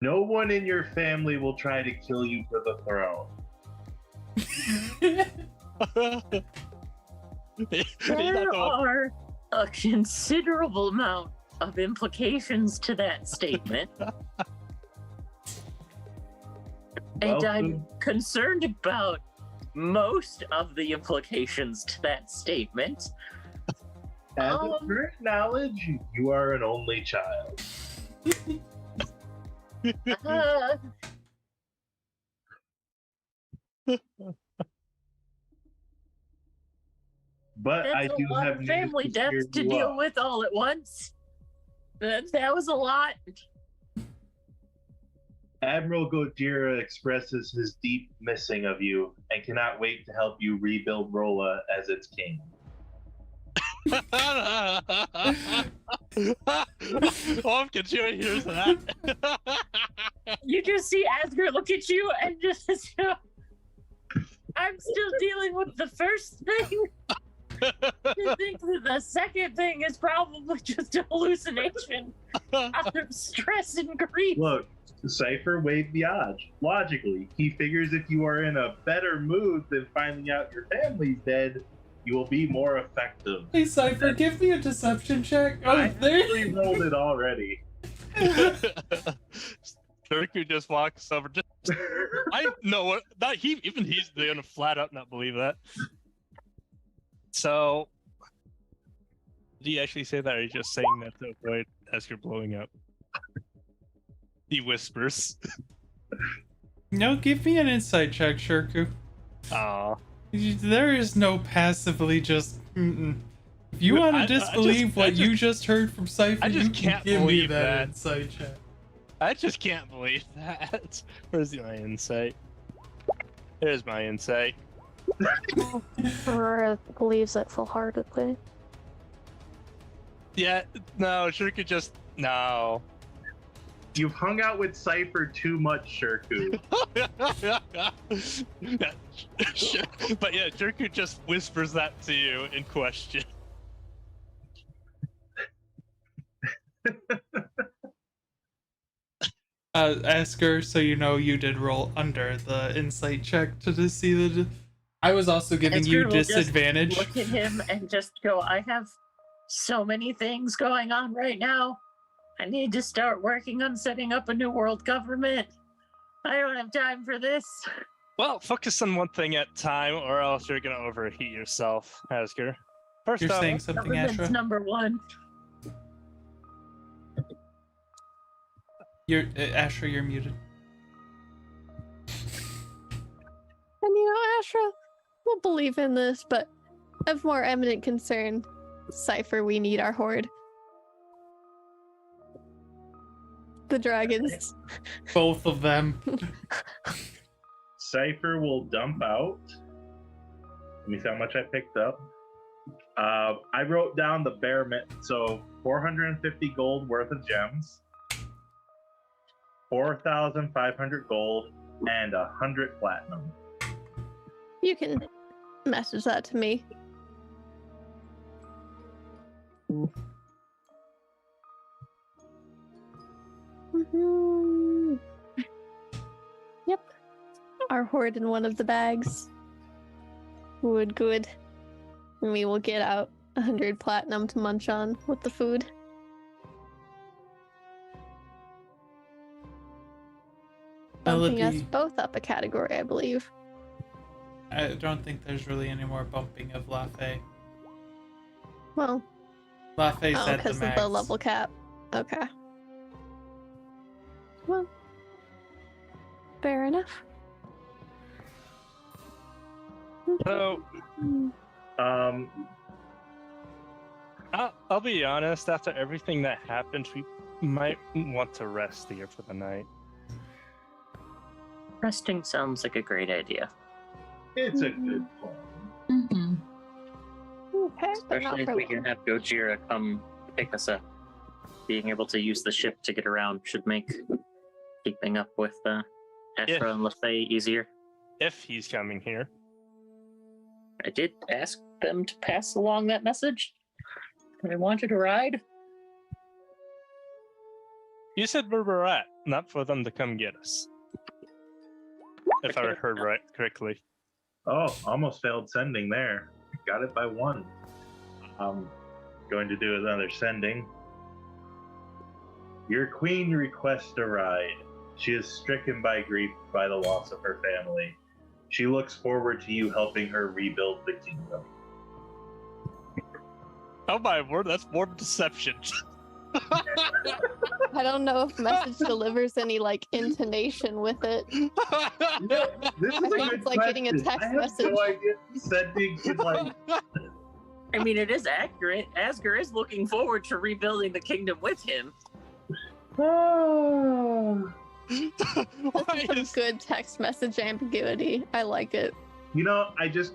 No one in your family will try to kill you for the throne. There are a considerable amount of implications to that statement. And I'm concerned about most of the implications to that statement. As of current knowledge, you are an only child. Uh, But I that's do a lot have of news family to cheer deaths to you deal up. with all at once. That was a lot. Admiral Gojira expresses his deep missing of you and cannot wait to help you rebuild Rola as its king. Oh, can you hear that? You just see Asger look at you and just, I'm still dealing with the first thing. I think that the second thing is probably just a hallucination out of stress and grief. Look, Cypher weighed the odds. Logically, he figures if you are in a better mood than finding out your family's dead, you will be more effective. Hey Cypher, give me a deception check. Oh, I there. actually rolled it already. Turku just walks over. I know what. Not he. Even he's gonna flat out not believe that. So, did he actually say that, or are you just saying that to avoid Esker blowing up? He whispers. No, give me an insight check, Shirku. Aw. There is no passively just. Mm-mm. If you want to I disbelieve what you just heard from Cypher, I just you can't can give me believe that that. insight check. I just can't believe that. Where's my insight? There's my insight. Or believes it full-heartedly. Yeah, no, sure could just no. You've hung out with Cypher too much, Shirku. But yeah, Jerku just whispers that to you in question. Ask her so you know you did roll under the insight check to see the. I was also giving you disadvantage. Look at him and just go, I have so many things going on right now. I need to start working on setting up a new world government. I don't have time for this. Well, focus on one thing at a time, or else you're gonna overheat yourself, Asger. First You're off, saying something, Government's Astra? number one. You're Astra. You're muted. And Astra, we'll believe in this, but of more eminent concern, Cypher, we need our horde. The dragons. Both of them. Cypher will dump out. Let me see how much I picked up. I wrote down the bare so 450 gold worth of gems, 4,500 gold, and 100 platinum. You can message that to me. Yep. Our horde in one of the bags. Good. And we will get out 100 platinum to munch on with the food. Bumping us both up a category, I believe. I don't think there's really any more bumping of Lafay. Well, Lafay's at the because of max. the level cap. Okay. Well, fair enough. so I'll be honest. After everything that happened, we might want to rest here for the night. Resting sounds like a great idea. It's a good plan. Mm-hmm. Okay, but not Especially if for we long. can have Gojira come pick us up. Being able to use the ship to get around should make keeping up with Astra and Lafay easier. If he's coming here. I did ask them to pass along that message. I wanted a ride. You said where we're at, not for them to come get us. If I heard right correctly. Oh, almost failed sending there. Got it by 1. Going to do another sending. Your queen requests a ride. She is stricken by grief by the loss of her family. She looks forward to you helping her rebuild the kingdom. Oh my word, that's more deception. I don't know if message delivers any intonation with it. This is I a think good it's like getting a question. text I have message. no idea if sending can I mean, it is accurate. Asger is looking forward to rebuilding the kingdom with him. Why Some is good text message ambiguity. I like it. I just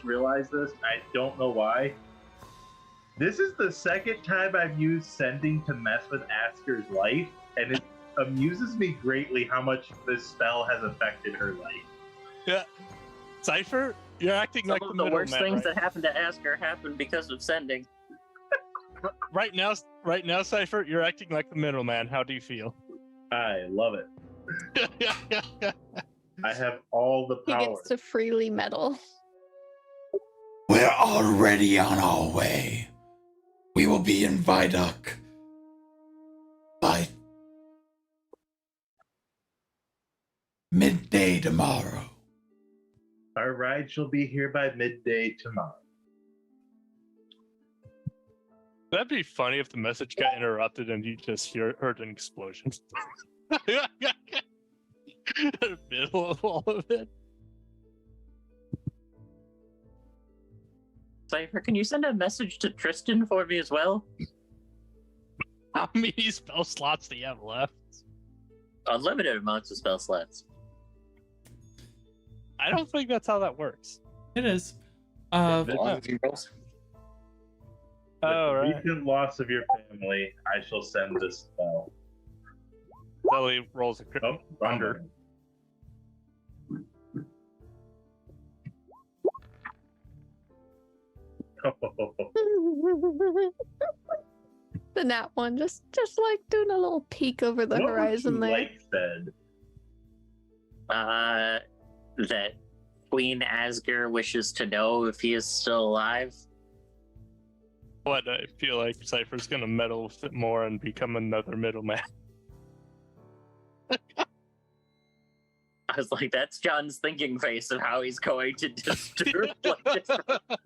realized this. I don't know why. This is the second time I've used sending to mess with Asker's life, and it amuses me greatly how much this spell has affected her life. Yeah. Cypher, you're acting Some like of the the worst middleman, things right? that happened to Asger happened because of sending. Right now, Cypher, you're acting like the middleman. How do you feel? I love it. I have all the He power. gets to freely meddle. We're already on our way. We will be in Viduk by midday tomorrow. Our ride shall be here by midday tomorrow. That'd be funny if the message got interrupted and you just heard an explosion. In the middle of all of it. Cypher, can you send a message to Tristan for me as well? How many spell slots do you have left? Unlimited amounts of spell slots. I don't think that's how that works. It is. Wow. With Oh, the right. recent loss of your family, I shall send this spell. Lily rolls a crit Oh, wrong under. one. The nat one, just like doing a little peek over the What horizon would you there. like said? That Queen Asger wishes to know if he is still alive. What I feel like Cypher's gonna meddle with it more and become another middleman. I was like, that's John's thinking face of how he's going to disturb like this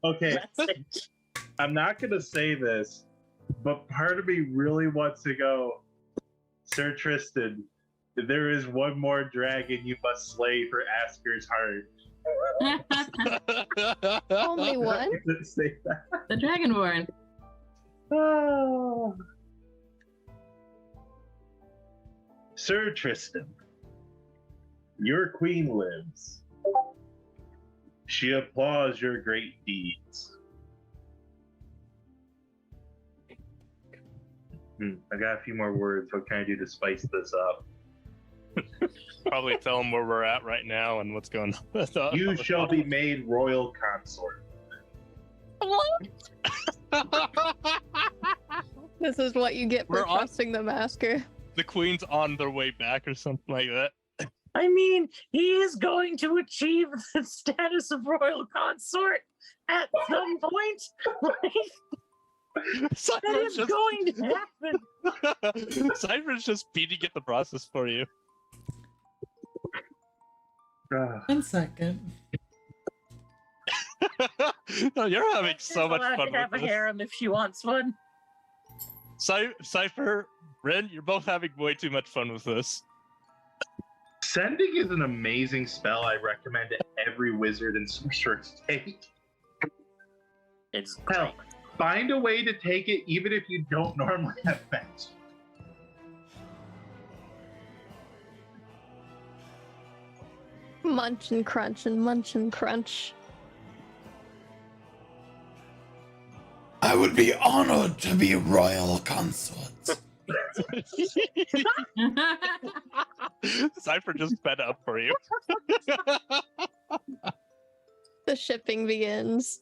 Okay, message. I'm not gonna say this, but part of me really wants to go, Sir Tristan, there is one more dragon you must slay for Asker's heart. Only one? I'm gonna say that. The Dragonborn. Oh. Sir Tristan, your queen lives. She applauds your great deeds. I got a few more words. What can I do to spice this up? Probably tell him where we're at right now and what's going on. You shall be made royal consort. This is what you get for We're on- trusting the masker. The queen's on their way back or something like that. I mean, he is going to achieve the status of royal consort at some point. Like, that Cypher's is going to happen. Cypher's just speeding get the process for you. 1 second. No, you're having so She's much allowed fun to have with a this. harem if she wants one. Cypher, Ren, you're both having way too much fun with this. Sending is an amazing spell I recommend to every wizard and sorcerer take. It's Hell, find a way to take it even if you don't normally have magic. Munch and crunch and munch and crunch. I would be honored to be royal consort. Cypher just fed up for you. The shipping begins.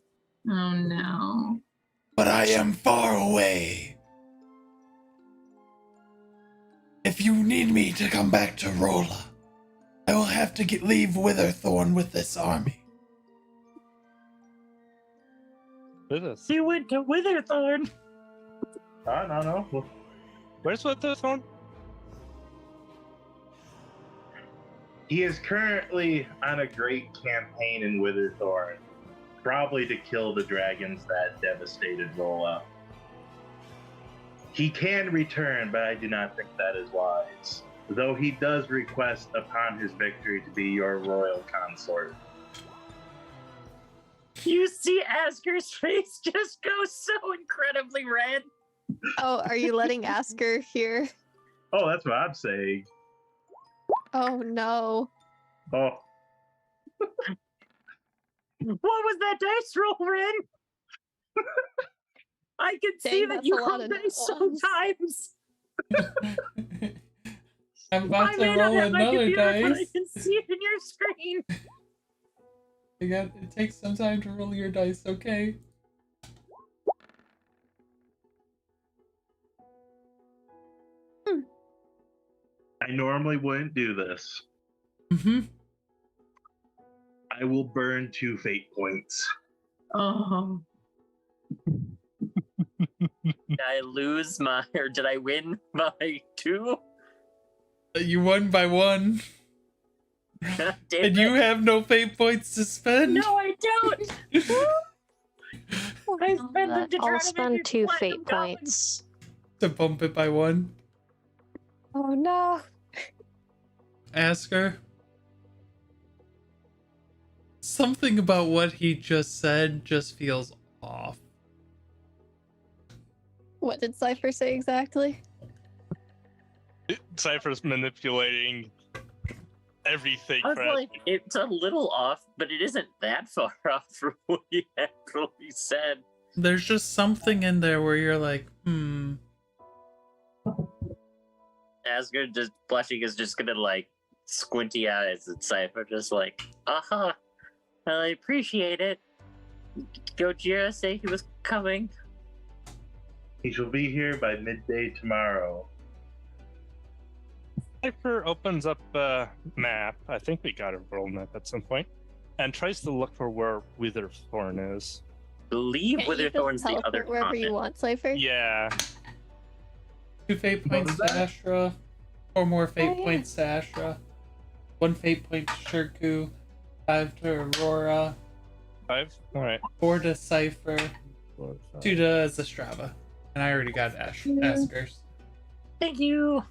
Oh no. But I am far away. If you need me to come back to Rola, I will have to leave Witherthorn with this army. He went to Witherthorn. No. Where's Witherthorn? He is currently on a great campaign in Witherthorn, probably to kill the dragons that devastated Rola. He can return, but I do not think that is wise. Though he does request upon his victory to be your royal consort. You see Asker's face just go so incredibly red. Oh, are you letting Asker hear? Oh, that's what I'm saying. Oh no. Oh, What was that dice roll, Ren? I can see Dang, that that's you a lot rolled of dice ones. sometimes. I'm about I to may not roll have my another computer, but I dice. can see it in your screen. It takes some time to roll your dice, okay? I normally wouldn't do this. Mm-hmm. I will burn 2 fate points. Oh. Did I lose my, or did I win by 2? You won by 1. Damn And you it. have no fate points to spend? No, I don't. I spent them to try I'll to spend make 2 platinum fate goblins. points. To bump it by 1. Oh no. Ask her. Something about what he just said just feels off. What did Cypher say exactly? Cypher's manipulating everything. I was for like, it's a little off, but it isn't that far off from what he actually said. There's just something in there where you're like, Asgard just blushing is just gonna like squinty eyes at Cypher, just like, well, I appreciate it. Gojira say he was coming. He shall be here by midday tomorrow. Cypher opens up a map. I think we got a world map at some point, and tries to look for where Witherthorn is. Believe Can't you just Witherthorn's the teleport other wherever you continent. want, Cypher? Yeah. 2 fate points to Astra, 4 more fate yeah. points to Astra, 1 fate point to Shirku, 5 to Aurora, 5? Alright. 4 to Cypher, 4, 5. 2 to Zastrava. And I already got Asker's. Thank you.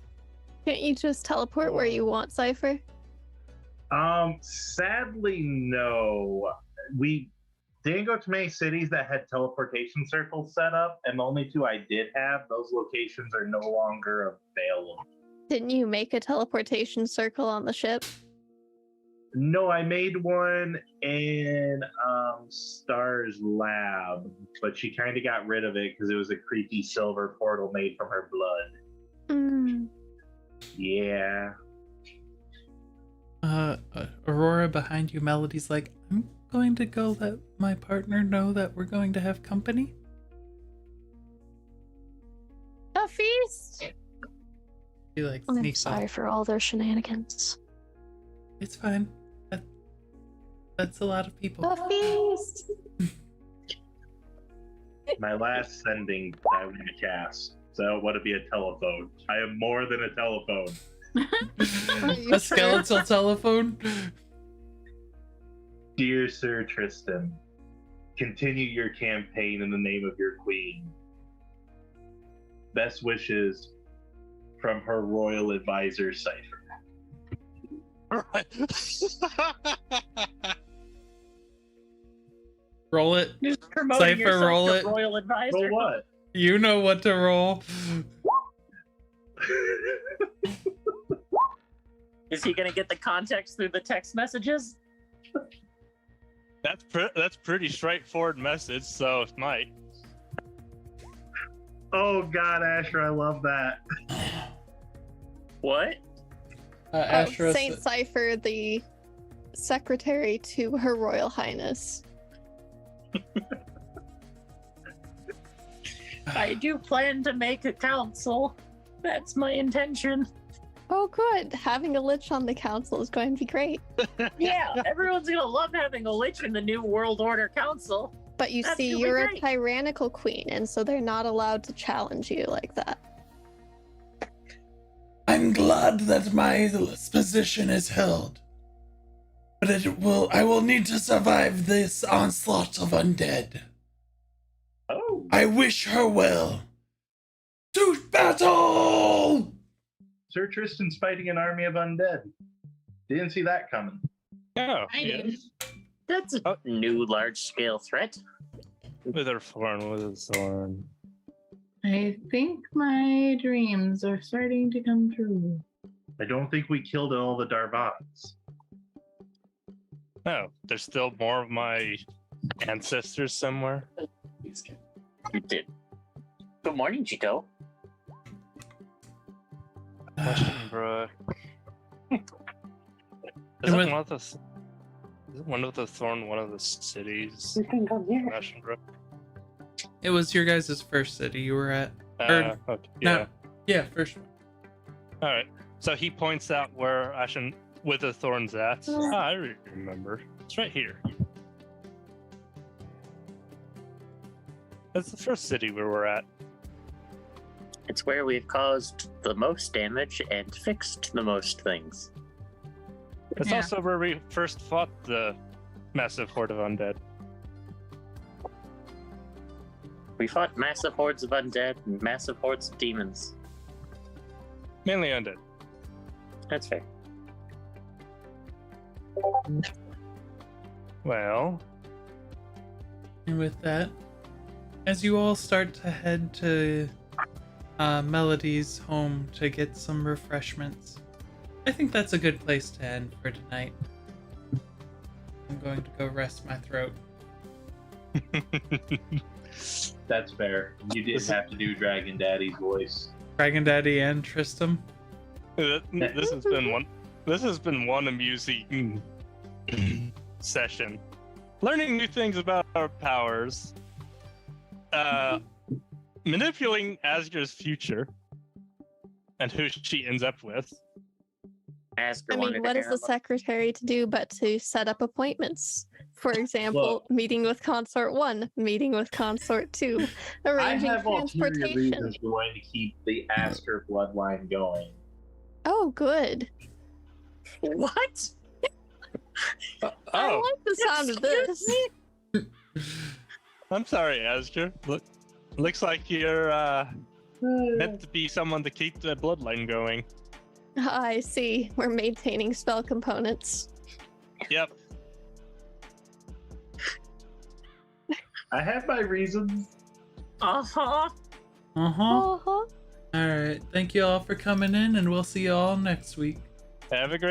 Can't you just teleport where you want, Cypher? Sadly, no. We didn't go to many cities that had teleportation circles set up, and the only 2 I did have, those locations are no longer available. Didn't you make a teleportation circle on the ship? No, I made one in Star's lab, but she kind of got rid of it because it was a creepy silver portal made from her blood. Mm. Yeah. Aurora behind you, Melody's like, I'm going to go let my partner know that we're going to have company. A feast! She like I'm sneaks sorry off. for all their shenanigans. It's fine. That's a lot of people. A feast! My last sending I want to cast. So what to be a telephone? I am more than a telephone. A skeletal telephone? Dear Sir Tristan, continue your campaign in the name of your queen. Best wishes from her royal advisor, Cypher. Roll it. Just promoting Cypher, yourself roll to it. Royal Advisor. For what? You know what to roll. Is he gonna get the context through the text messages? That's pretty straightforward message, so it might. Oh God, Asher, I love that. What? Astra, Saint Cypher, the secretary to Her Royal Highness. I do plan to make a council. That's my intention. Oh, good. Having a lich on the council is going to be great. Yeah, everyone's gonna love having a lich in the New World Order Council. But you That's see, gonna be you're a great. tyrannical queen, and so they're not allowed to challenge you like that. I'm glad that my position is held. But I will need to survive this onslaught of undead. Oh. I wish her well. To battle! Sir Tristan's fighting an army of undead. Didn't see that coming. Oh, I yeah. did. That's a new large-scale threat. Witherthorn. I think my dreams are starting to come true. I don't think we killed all the Darvans. Oh, there's still more of my ancestors somewhere. You did. Good morning, Chito. Russianbrook. Isn't one of the Thorn one of the cities? You can come here. Russianbrook. it was your guys' first city you were at. Okay, yeah. No. Yeah, first one. All right. So he points out where Ashen Witherthorn's at. I remember. It's right here. That's the first city where we're at. It's where we've caused the most damage and fixed the most things. It's Yeah. also where we first fought the massive horde of undead. We fought massive hordes of undead and massive hordes of demons. Mainly undead. That's fair. Well, And with that, as you all start to head to Melody's home to get some refreshments, I think that's a good place to end for tonight. I'm going to go rest my throat. That's fair. You did have to do Dragon Daddy's voice. Dragon Daddy and Tristram. this has been one amusing session. Learning new things about our powers. manipulating Asger's future and who she ends up with. Asger I mean, wanted what to is the secretary to do but to set up appointments? For example, meeting with consort 1, meeting with consort 2, I arranging have ulterior transportation. reasons for wanting to keep the Asker bloodline going. Oh, good. What? I Oh, like the sound of this. I'm sorry, Asger. Looks like you're meant to be someone to keep the bloodline going. I see. We're maintaining spell components. Yep. I have my reasons. Uh-huh. Uh-huh. All right. Thank you all for coming in, and we'll see you all next week. Have a great